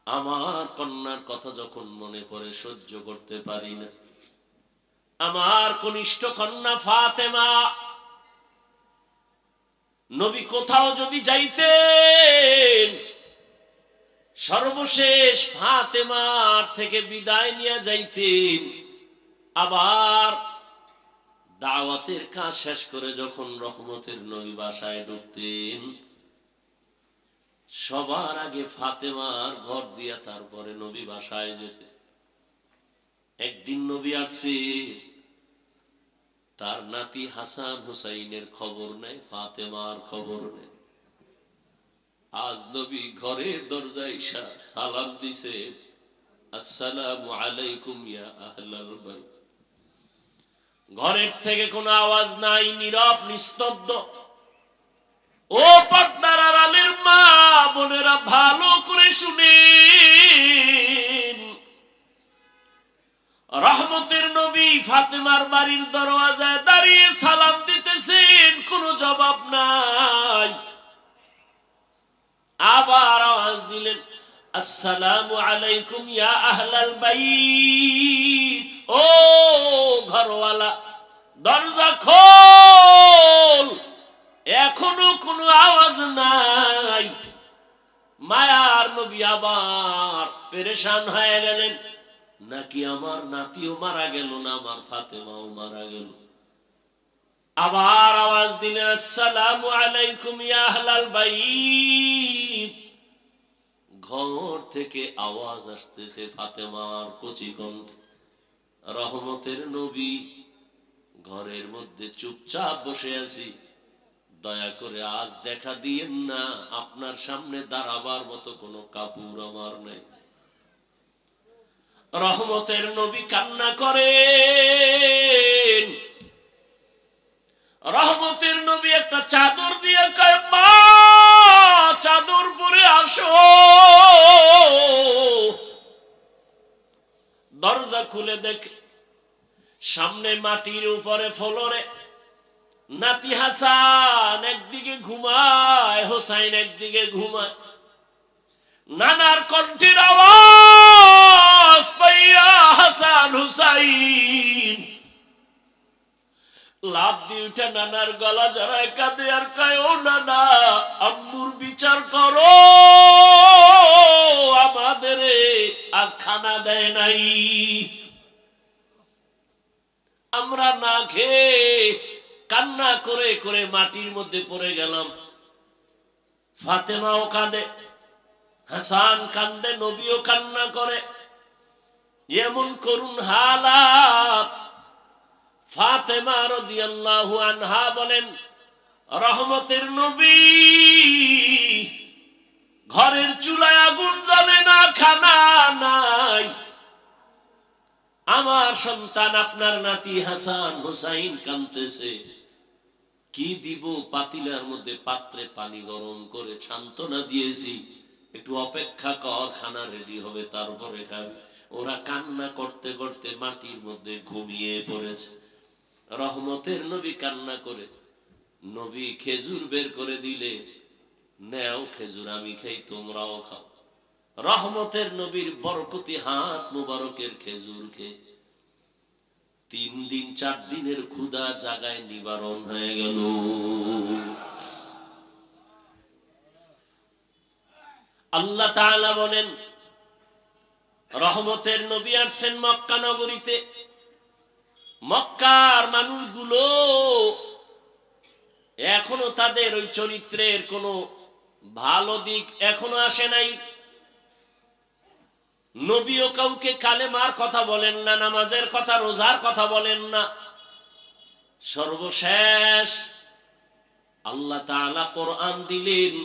আমার কন্যার কথা যখন মনে পড়ে সহ্য করতে পারি না। আমার কনিষ্ঠ কন্যা ফাতেমা, নবী কোথাও যদি যাইতেন সর্বশেষ ফাতেমার থেকে বিদায় নিয়ে যাইতেন, আবার দাওয়াতের কাজ শেষ করে যখন রহমতের নবী বাসায় ঢুকতেন, সবার আগে ফাতেমার ঘর দিয়া তারপরে নবী বাসায় যেতে। একদিন নবী আসছে, তার নাতি হাসান হুসাইনের খবর নেই, ফাতেমার খবর নেই। আজ নবী ঘরের দরজায় সালাম দিছে, আসসালামু আলাইকুম ইয়া আহলাল বাইত। ঘরের থেকে কোনো আওয়াজ নাই, নীরব নিস্তব্ধ। ও পর্দার আড়ালের মা বোনেরা ভালো করে শুনেন, রহমতের নবী ফাতেমার বাড়ির দরওয়াজায় দাঁড়িয়ে সালাম দিতেছেন, কোনো জবাব নাই। আবার আওয়াজ দিলেন, আসসালামু আলাইকুম ইয়া আহলাল বাইত। ও ঘরওয়ালা, দরজা খোল। এখনো কোনো আওয়াজ নাই। মায়ার নবী আবার পেরেশান হয়ে গেলেন, নাকি আমার নাতিও মারা গেল, না আমার ফাতেমাও মারা গেল। আবার আওয়াজ দিলেন, আসসালামু আলাইকুম ইয়া আহলাল বাইত। ঘর থেকে আওয়াজ আসতেছে ফাতেমার কচি কণ্ঠে। রহমতের নবী, ঘরের মধ্যে চুপচাপ বসে আছি, দয়া করে আজ দেখা দিয়েন না, আপনার সামনে দাঁড়াবার মতো কোনো কাপড় আমার নেই। রহমতের নবী কান্না করেন। রহমতের নবী একটা চাদর দিয়ে কয়, মা চাদর পরে আসো। দরজা খুলে দেখে সামনে মাটির উপরে ফ্লোরে নাতি হাসান একদিকে ঘুমায়, হোসাইন একদিকে ঘুমায়। নানার কণ্ঠের আওয়াজ পাইয়া হাসান হুসাইন লাফ দিয়ে উঠে নানার গলা জড়ায় কাঁদে আর কয়, ও নানা, আম্মুর বিচার করো, আমাদের আজ খানা দেয় নাই, আমরা না খেয়ে কান্না করে করে মাটির মধ্যে পড়ে গেলাম। ফাতেমাও কাঁদে, হাসান কান্দে, নবীও কান্না করে। এমন করুন হালাত। ফাতেমা রাদিয়াল্লাহু আনহা বলেন, রহমতের নবী ঘরের চুলায় আগুন জ্বলে না, খানা নাই। আমার সন্তান আপনার নাতি হাসান হুসাইন কাঁদতেছে, কি দিব? পাতিলার মধ্যে পাত্রে পানি গরম করে সান্ত্বনা দিয়েছি, একটু অপেক্ষা কর, খানা রেডি হবে তারপরে খাবে। ওরা কান্না করতে করতে মাটির মধ্যে ঘুমিয়ে পড়েছে। রহমতের নবী কান্না করে, নবী খেজুর বের করে দিলে, নেও খেজুর, আমি খাই তোমরাও খাও। রহমতের নবীর বরকতি হাত মুবারকের খেজুর খেয়ে 3 দিন 4 দিনের ক্ষুধা জাগায় নিবারণ হয়ে গেল। আল্লাহ তাআলা বলেন, রহমতের নবী আসছেন মক্কা নগরীতে। মক্কার মানুষগুলো এখনো তাদের ওই চরিত্রের কোনো ভালো দিক এখনো আসে নাই। নবীও কাউকে কালেমার কথা বলেন না, নামাজের কথা, রোজার কথা বলেন না। সর্বশেষ আল্লাহ তাআলা কোরআন দিলেন।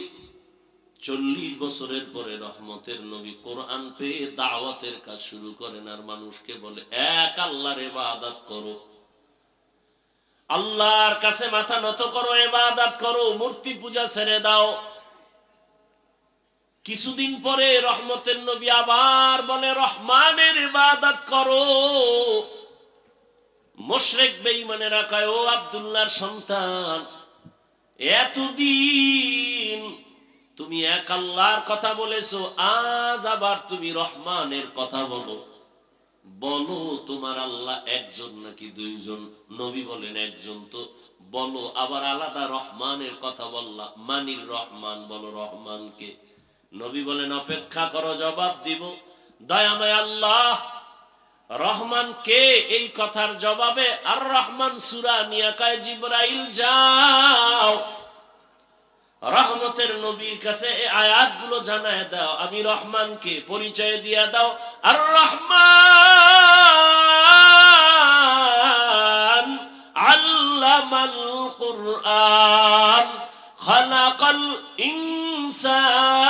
40 বছরের পরে রহমতের নবী কোরআন পেয়ে দাওয়াতের কাজ শুরু করেন, আর মানুষকে বলে এক আল্লাহর ইবাদত করো, আল্লাহর কাছে মাথা নত করো, ইবাদত করো, মূর্তি পূজা ছেড়ে দাও। কিছুদিন পরে রহমতের নবী আবার বলে রহমানের ইবাদত করো। মুশরিক বেঈমানেরা কয়, ও আব্দুল্লাহর সন্তান, এতদিন তুমি এক আল্লাহর কথা বলেছো, আজ আবার তুমি রহমানের কথা বলো। বলো তোমার আল্লাহ একজন নাকি দুইজন? নবী বলেন একজন। তো বলো আবার আলাদা রহমানের কথা বললা, মানির রহমান, বলো রহমানকে। নবী বলেন অপেক্ষা করো, জবাব দিব। দয়াময় আল্লাহ রহমান কে? এই কথার জবাবে আর রহমান সূরা নিয়ে কয়, জিবরাইল যাও রহমতের নবীর কাছে এই আয়াতগুলো জানায় দাও, আমি রহমানকে পরিচয় দিয়া দাও। আর রহমান আল্লামাল কুরআন খালাকাল ইনসান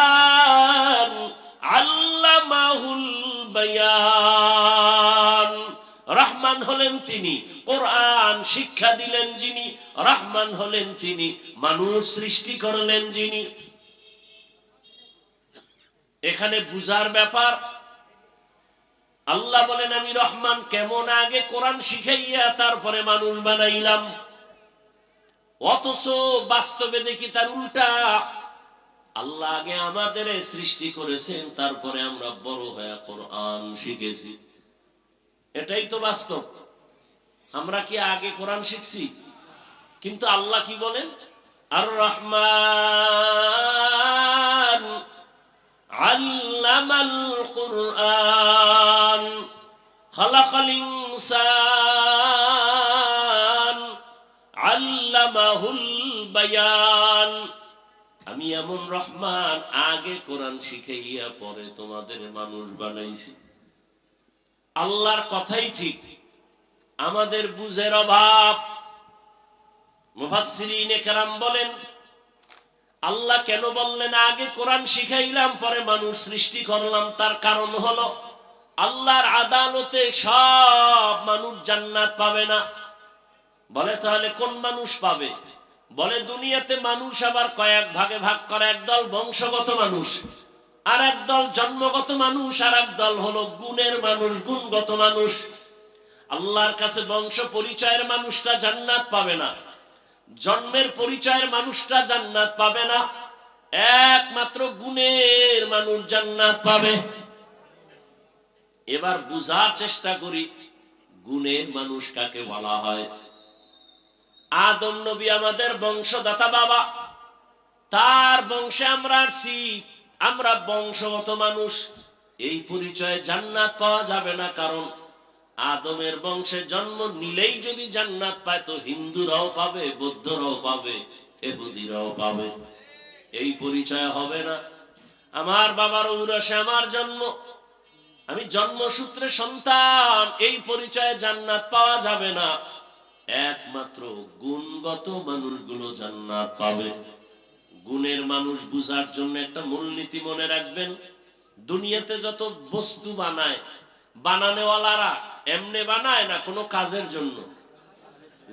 আল্লামাহুল বায়ান। রহমান হলেন তিনি, কোরআন শিক্ষা দিলেন যিনি। রহমান হলেন তিনি, মানুষ সৃষ্টি করলেন যিনি। এখানে বুঝার ব্যাপার। আল্লাহ বলেন আমি রহমান কেমন? আগে কোরআন শিখাইয়া তারপরে মানুষ বানাইলাম। অথচ বাস্তবে দেখি তার উল্টা। আল্লাহ আগে আমাদের সৃষ্টি করেছেন, তারপরে আমরা বড় হয়ে কোরআন শিখেছি। এটাই তো বাস্তব। আমরা কি আগে কোরআন শিখছি? কিন্তু আল্লাহ কি বলেন? আর রহমান আল্লামাল কুরআন খালাকাল ইনসান আল্লামাহুল বায়ান। আমি এমন রহমান, আগে কোরআন শিখাইয়া পরে তোমাদের মানুষ বানাইছি। আল্লাহর কথাই ঠিক, আমাদের বুঝের অভাব। মুফাসসিরিনে কেরাম বলেন আল্লাহ কেন বললেন আগে কোরআন শিখাইলাম পরে মানুষ সৃষ্টি করলাম? তার কারণ হলো আল্লাহর আদালতে সব মানুষ জান্নাত পাবে না। বলে তাহলে কোন মানুষ পাবে? বলে দুনিয়াতে মানুষ আবার কয়েক ভাগে ভাগ করে। একদল বংশগত মানুষ, আর একদল জন্মগত মানুষ, আর একদল হলো গুণের মানুষ, গুণগত মানুষ। আল্লাহর কাছে বংশ পরিচয়ের মানুষটা জান্নাত পাবে না, জন্মের পরিচয়ের মানুষটা জান্নাত পাবে না, একমাত্র গুণের মানুষ জান্নাত পাবে। এবার বুঝার চেষ্টা করি গুণের মানুষ কাকে বলা হয়। আদম নবী আমাদের বংশদাতা বাবা, তার বংশে আমরা আসছি, আমরা বংশগত মানুষ। এই পরিচয়ে জান্নাত পাওয়া যাবে না, কারণ আদমের বংশে জন্ম নিলেই যদি জান্নাত পায় তো হিন্দুরাও পাবে, বৌদ্ধরাও পাবে, ইহুদিরাও পাবে। এই পরিচয় হবে না। আমার বাবার ঔরসে আমার জন্ম, আমি জন্মসূত্রে সন্তান, এই পরিচয়ে জান্নাত পাওয়া যাবে না। একমাত্র গুণগত মানুষগুলো জান্নাত পাবে। গুণের মানুষ বুঝার জন্য একটা মূলনীতি মনে রাখবেন। দুনিয়াতে যত বস্তু বানায়, বানানেওয়ালারা এমনি বানায় না, কোনো কাজের জন্য।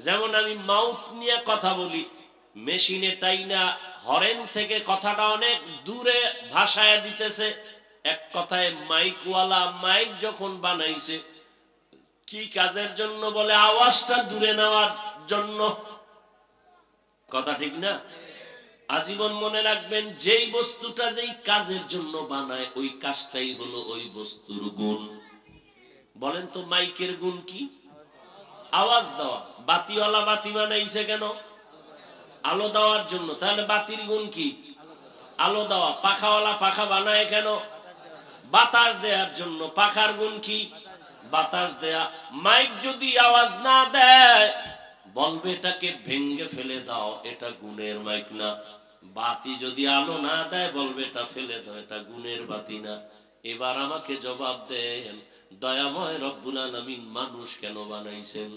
যেমন আমি মাউথ নিয়ে কথা বলি, মেশিনে তাই না হরেন থেকে কথাটা অনেক দূরে ভাষায় দিতেছে। এক কথায় মাইকওয়ালা মাইক যখন বানাইছে, কি কাজের জন্য? বলে আওয়াজটা দূরে নেওয়ার জন্য। কথা ঠিক না? আজীবন মনে রাখবেন, যেই বস্তুটা যেই কাজের জন্য বানায় ওই কাজটাই হলো ওই বস্তুর গুণ। বলেন তো মাইকের গুণ কি? আওয়াজ দেওয়া। বাতিওয়ালা বাতি বানাইছে কেন? আলো দেওয়ার জন্য। তাহলে বাতির গুণ কি? আলো দেওয়া। পাখাওয়ালা পাখা বানায় কেন? বাতাস দেওয়ার জন্য। পাখার গুণ কি? বাতাস দেয়া। মাইক যদি আওয়াজ না দেয় বলবে এটাকে ভেঙ্গে ফেলে দাও, এটা গুণের মাইক না। বাতি যদি আলো না দেয় বলবে এটা ফেলে দাও, এটা গুণের বাতি না। এবার আমাকে জবাব দেন, দয়াময় রব্বুল আলামিন মানুষ কেন বানাইছেন?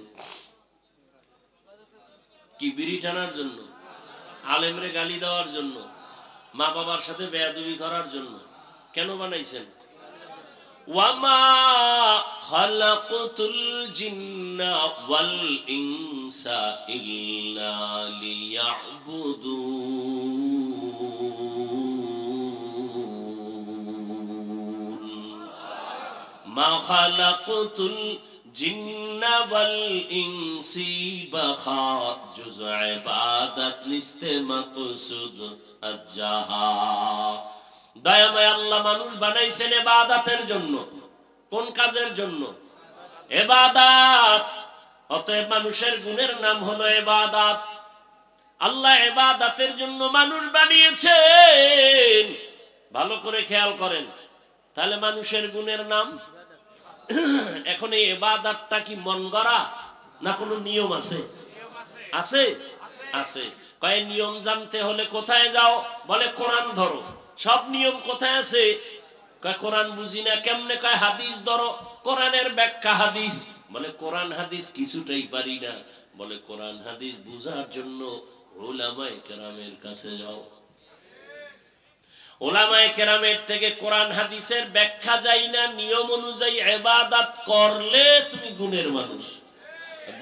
কি বিড়ি টানার জন্য? আলেমরে গালি দেওয়ার জন্য? মা বাবার সাথে বেয়াদবি করার জন্য? কেন বানাইছেন? ওয়ামা খালাকতুল জিন্না ওয়াল ইনসা ইল্লা লিয়াবুদুন। মা খালাকতুল জিন্না ওয়াল ইনসি বাখা জুজ ইবাদত নিস্তে মাকসুদ আজ্জাহা। দয়াময় আল্লাহ মানুষ বানাইছেন ইবাদতের জন্য। কোন কাজের জন্য? ইবাদত। অতএব মানুষের গুণের নাম হলো ইবাদত। আল্লাহ ইবাদতের জন্য মানুষ বানিয়েছেন। ভালো করে খেয়াল করেন, তাহলে মানুষের গুণের নাম। এখন এই ইবাদতটা কি মন গড়া না কোনো নিয়ম আছে? আছে, আছে। কয় নিয়ম জানতে হলে কোথায় যাও? বলে কোরআন ধরো। সব নিয়ম কোথায় আছে? কয় কোরআন বুঝি না। কেমনে? কয় হাদিস ধরো। কোরআনের ব্যাখ্যা হাদিস। বলে কোরআন হাদিস কিছুটাই পারি না। বলে কোরআন হাদিস বুঝার জন্য উলামায়ে কেরামের কাছে যাও। উলামায়ে কেরামের থেকে কোরআন হাদিসের ব্যাখ্যা যাই না, নিয়ম অনুযায়ী ইবাদত করলে তুমি গুণের মানুষ।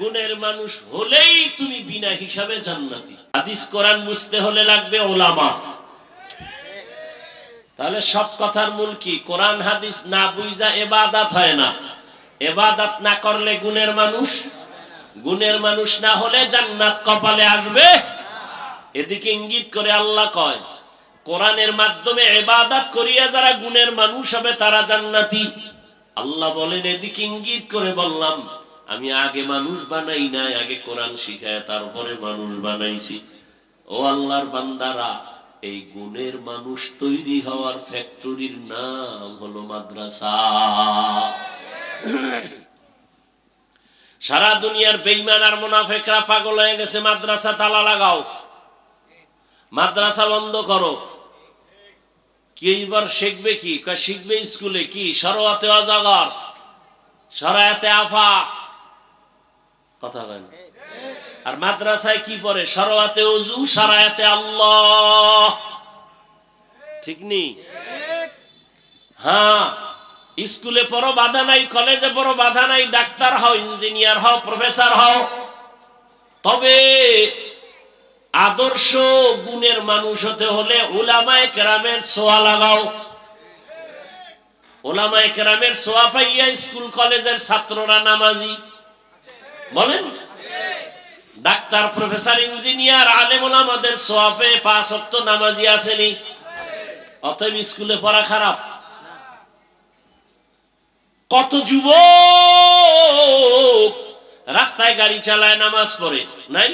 গুণের মানুষ হলেই তুমি বিনা হিসাবে জান্নাতি। হাদিস কোরআন বুঝতে হলে লাগবে উলামা। তাহলে সব কথার মূল কি? কোরআন হাদিস না বুঝা ইবাদত হয় না। ইবাদত না করলে গুণের মানুষ। গুণের মানুষ না হলে জান্নাত কপালে আসবে। এদিকে ইঙ্গিত করে আল্লাহ কয়, কোরআনের মাধ্যমে ইবাদত করিয়া যারা গুণের মানুষ হবে তারা জান্নাতি। আল্লাহ বলেন, এদিকে ইঙ্গিত করে বললাম আমি আগে মানুষ বানাই নাই, আগে কোরআন শিখায় তারপরে মানুষ বানাইছি। ও আল্লাহর বান্দারা, এই গুণের মানুষ তৈরি হওয়ার ফ্যাক্টরির নাম হলো মাদ্রাসা। সারা দুনিয়ার বেঈমান আর মুনাফিকরা পাগল হয়ে গেছে, মাদ্রাসা তালা লাগাও, মাদ্রাসা বন্ধ করো। কি এবার শিখবে কি? শিখবে স্কুলে কি? সরায়াতে অজাগর, সরায়াতে আফা। কথা বলেন। আর মাদ্রাসায় কি পড়ে? সরায়াতে ওযু, সরায়াতে আল্লাহ। ঠিক নেই? হ্যাঁ, স্কুলে পড়ো বাধা নাই, কলেজে পড়ো বাধা নাই, ডাক্তার হও, ইঞ্জিনিয়ার হও, প্রফেসর হও। তবে আদর্শ গুণের মানুষ হতে হলে উলামায়ে কেরামের ছোঁয়া লাগাও। উলামায়ে কেরামের ছোঁয়া পাইয়া স্কুল কলেজের ছাত্ররা নামাজি। বলেন, ডাক্তার, প্রফেসর, ইঞ্জিনিয়ার, আলেম ওলামাদের ছোঁয়া পেয়ে 5 ওয়াক্ত নামাজি আসেনি। অতএব স্কুলে পড়া খারাপ। কত যুবক রাস্তায় গাড়ি চালায় নামাজ পড়ে নাই?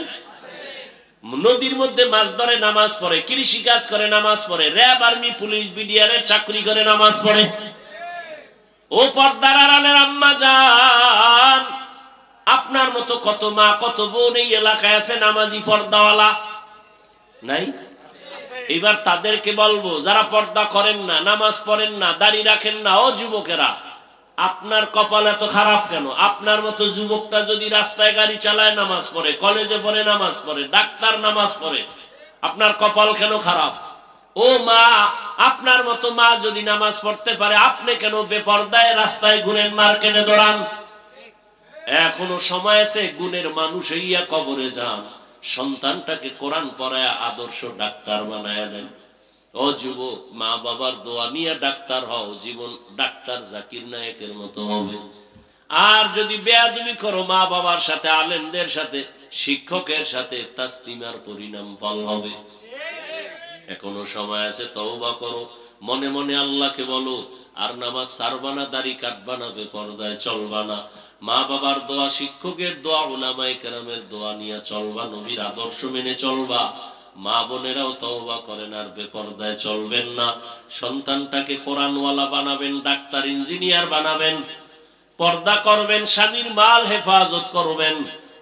নদীর মধ্যে মাছ ধরে নামাজ পড়ে, কৃষি কাজ করে নামাজ পড়ে, র্যাব, আর্মি, পুলিশ, বিডিআরের চাকরি করে নামাজ পড়ে। ও পর্দার আড়ালের আম্মা জান, আপনার মতো কত মা কত বোন এই এলাকায় আছে নামাজি পর্দাওয়ালা নাই? এবার তাদেরকে বলবো, যারা পর্দা করেন না, নামাজ পড়েন না, দাড়ি রাখেন না, ও যুবকেরা, আপনার কপাল এত খারাপ কেন? আপনার মতো যুবকটা যদি রাস্তায় গাড়ি চালায় নামাজ পড়ে, কলেজে পড়ে নামাজ পড়ে, ডাক্তার নামাজ পড়ে, আপনার কপাল কেন খারাপ? ও মা, আপনার মতো মা যদি নামাজ পড়তে পারে, আপনি কেন বেপরদায় রাস্তায় ঘুরেন, মার্কেটে দৌড়ান? এখনো সময় আছে, গুণের মানুষ হইয়া কবরে যান, সন্তানটাকে কোরআন পড়ায় আদর্শ ডাক্তার বানায় দেন। ও যুবক, মা বাবার দোয়া নিয়ে ডাক্তার হও, জীবন ডাক্তার জাকির নায়েকের মতো হবে। আর যদি বেয়াদবি করো মা বাবার সাথে, আলেমদের সাথে, শিক্ষকের সাথে, তাসলিমার পরিণাম ফল হবে। এখনো সময় আছে, তওবা করো। মনে মনে আল্লাহকে বলো, আর নামাজ ছাড়বা না, দাড়ি কাটবা না, বেপরদায় চলবা না, মা বাবার দোয়া, শিক্ষকের দোয়া, উলামায়ে কেরামের দোয়া নিয়ে চলবা, নবীর আদর্শ মেনে চলবা। মা বোনেরাও তওবা করেন, আর বেপরদায় চলবেন না। সন্তানটাকে কোরআনওয়ালা বানাবেন, ডাক্তার ইঞ্জিনিয়ার বানাবেন, পর্দা করবেন, স্বামীর মাল হেফাজত করবেন।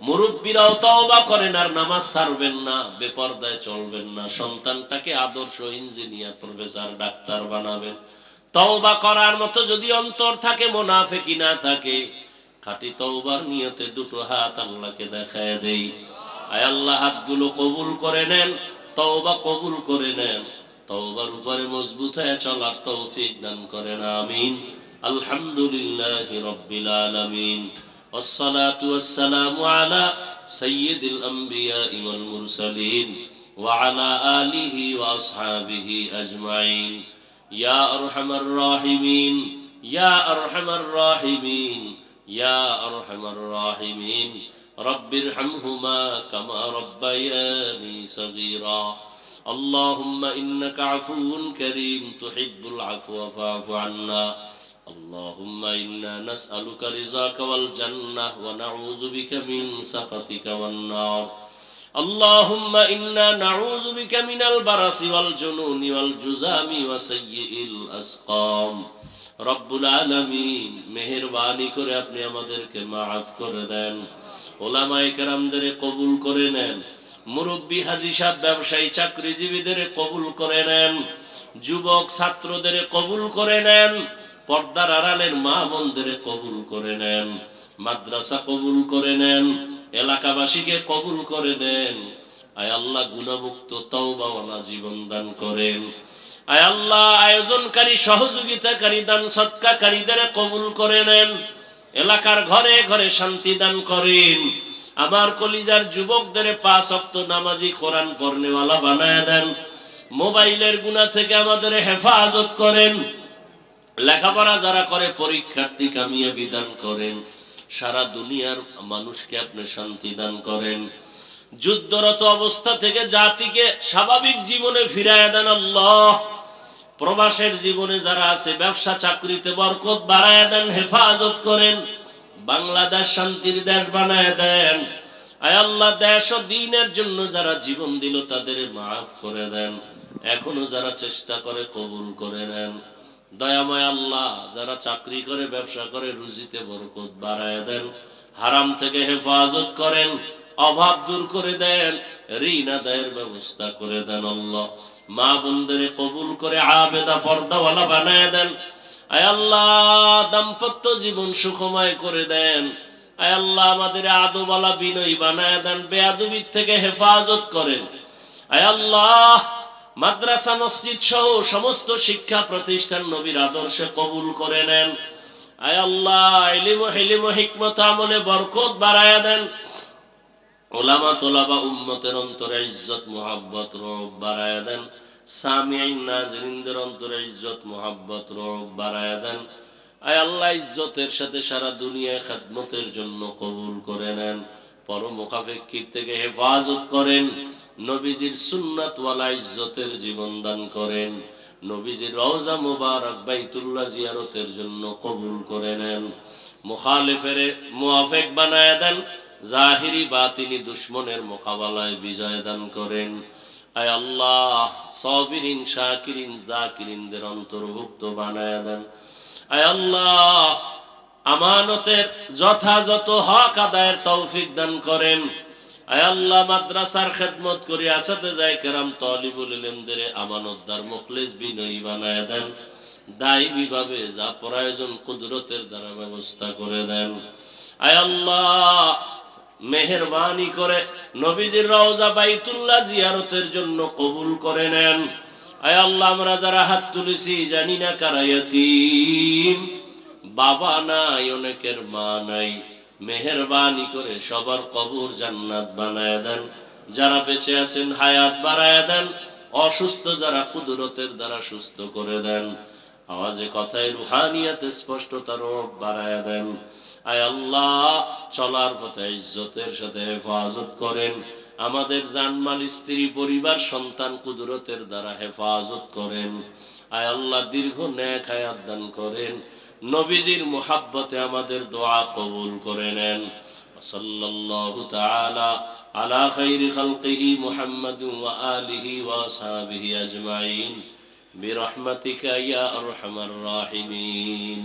মুরব্বীরাও তওবা করেন, আর নামাজ ছাড়বেন না, বেপরদায় চলবেন না। সন্তানটাকে আদর্শ ইঞ্জিনিয়ার, প্রফেসর, ডাক্তার বানাবেন। তওবা করার মতো যদি অন্তর থাকে, মুনাফিকি না থাকে, খাঁটি তওবার নিয়তে দুটো হাত আল্লাহকে দেখায় দেই। আয় আল্লাহ, হাতগুলো কবুল করে নেন, তওবা কবুল করে নেন, তওবার উপরে মজবুত হয়ে চলার তৌফিক দান করেন, আমিন। আলহামদুলিল্লাহি রাব্বিল আলামিন। والصلاة والسلام على سيد الأنبياء والمرسلين وعلى آله وأصحابه أجمعين يا أرحم الراحمين يا أرحم الراحمين يا أرحم الراحمين رب ارحمهما كما ربياني صغيرا اللهم إنك عفو كريم تحب العفو فاعف عنا اللهم إنا نسألك رضاك والجنة ونعوذ بك من سخطك والنار اللهم إنا نعوذ بك من البرص والجنون والجذام وسيء الأسقام رب العالمين মেহেরবানি করে আপনি আমাদেরকে মাফ করে দেন, ওলামায়ে কেরামদের কবুল করে নেন, মুরব্বী, হাজী সাহেব, ব্যবসায়ী, চাকরিজীবীদের কবুল করে নেন, যুবক ছাত্রদের কবুল করে নেন, পর্দার আড়ালের মা বোনদের কবুল করে নেন, মাদ্রাসা কবুল করে নেন, এলাকাবাসীকে কবুল করে নেন। আয় আল্লাহ, গুনাহমুক্ত তওবাওয়ালা জীবন দান করেন। আয় আল্লাহ, আয়োজনকারী, সহযোগিতাকারী, দান সদকাকারীদের কবুল করে নেন। এলাকার ঘরে ঘরে শান্তি দান করেন। আমার কলিজার যুবকদের 5 ওয়াক্ত নামাজি, কোরআন পড়নেওয়ালা বানায় দেন। মোবাইলের গুনাহ থেকে আমাদের হেফাজত করেন। লেখাপড়া যারা করে, পরীক্ষার্থী কামিয়াবি দান করেন। সারা দুনিয়ার মানুষকে আপনি শান্তি দান করেন। যুদ্ধরত অবস্থা থেকে জাতিকে স্বাভাবিক জীবনে ফিরায় দেন আল্লাহ। প্রবাসের জীবনে যারা আছে, ব্যবসা চাকরিতে বরকত বাড়ায় দেন, হেফাজত করেন। বাংলাদেশ শান্তির দেশ বানায় দেন। আয় আল্লাহ, দেশ ও দ্বীনের জন্য যারা জীবন দিল, তাদের মাফ করে দেন। এখনো যারা চেষ্টা করে, কবুল করে নেন। দয়াময় আল্লাহ, যারা চাকরি করে, ব্যবসা করে, রুজিতে বরকত বাড়ায় দেন। হারাম থেকে হেফাজত করেন, অভাব দূর করে দেন, ঋণ আদায়ের ব্যবস্থা করে দেন আল্লাহ। মা বোনদের কবুল করে আবেদা, পর্দাওয়ালা বানায় দেন। আয় আল্লাহ, দাম্পত্য জীবন সুখময় করে দেন। আয় আল্লাহ, আমাদের আদবওয়ালা, বিনয়ী বানায় দেন, বেয়াদবির থেকে হেফাজত করেন। আয় আল্লাহ, মাদ্রাসা, মসজিদ সহ সমস্ত শিক্ষা প্রতিষ্ঠান নবীর আদর্শে কবুল করে নেন। আয় আল্লাহ, ইলম ও হিলম ও হিকমত আমলে বরকত বাড়ায়া দেন। উলামা, তোলাবা, উম্মতের অন্তরে ইজ্জত, মুহাব্বত, রব বাড়ায়া দেন। সামিঈন, নাজিরিনদের অন্তরে ইজ্জত, মুহাব্বত, রব বাড়ায়া দেন। আয় আল্লাহ, ইজ্জতের সাথে সারা দুনিয়ায় খেদমতের জন্য কবুল করে নেন। পরমুখাপেক্ষির থেকে হেফাজত করেন। নবীজির সুন্নাতওয়ালা ইজ্জতের জীবন দান করেন। নবীজির রওজা মুবারক, বাইতুল্লাহ জিয়ারতের জন্য কবুল করে নেন। মুখালিফের মুওয়াফিক বানায় দেন। জাহিরি বাতিনি দুশমনের মোকাবেলায় বিজয় দান করেন। আয় আল্লাহ, সাবিরিন, শাকিরিন, জাকিরিনদের অন্তর্ভুক্ত বানায় দেন। আয় আল্লাহ, আমানতের যথাযথ হক আদায়ের তৌফিক দান করেন। আয় আল্লাহ, মাদ্রাসার খেদমত করি আসাতেজায়ে কেরাম, তালিবুল ইলমদের আমানতদার, মুখলিস, বিনয়ী বানায় দেন। দায়ী ভাবে যা প্রয়োজন কুদরতের দ্বারা ব্যবস্থা করে দেন। আয় আল্লাহ, মেহেরবানি করে নবীজির রওজা, বাইতুল্লাহ জিয়ারতের জন্য কবুল করে নেন। আয় আল্লাহ, আমরা যারা হাত তুলেছি, জানি না কারা ইয়াতীম, বাবা নাই, অনেকের মা নাই। মেহেরবানি করে সবার কবর জান্নাত বানায় দেন। যারা বেঁচে আছেন, হায়াত বাড়ায় দেন। অসুস্থ যারা, কুদরতের দ্বারা সুস্থ করে দেন। আওয়াজে কথায় রুহানিয়াতে স্পষ্টতা, রব বাড়ায় দেন। আয় আল্লাহ, চলার পথে ইজ্জতের সাথে হেফাজত করেন। আমাদের জানমাল, স্ত্রী, পরিবার, সন্তান কুদরতের দ্বারা হেফাজত করেন। আয় আল্লাহ দীর্ঘ নেক হায়াত দান করেন। নবীজির মুহাব্বতে আমাদের দোয়া কবুল করে নেন। সাল্লাল্লাহু তাআলা আলা খাইরি খালকিহি মুহাম্মাদিন ওয়া আলিহি ওয়া আসহাবিহি আজমাইন বিরহমাতিকা ইয়া আরহামার রাহিমিন।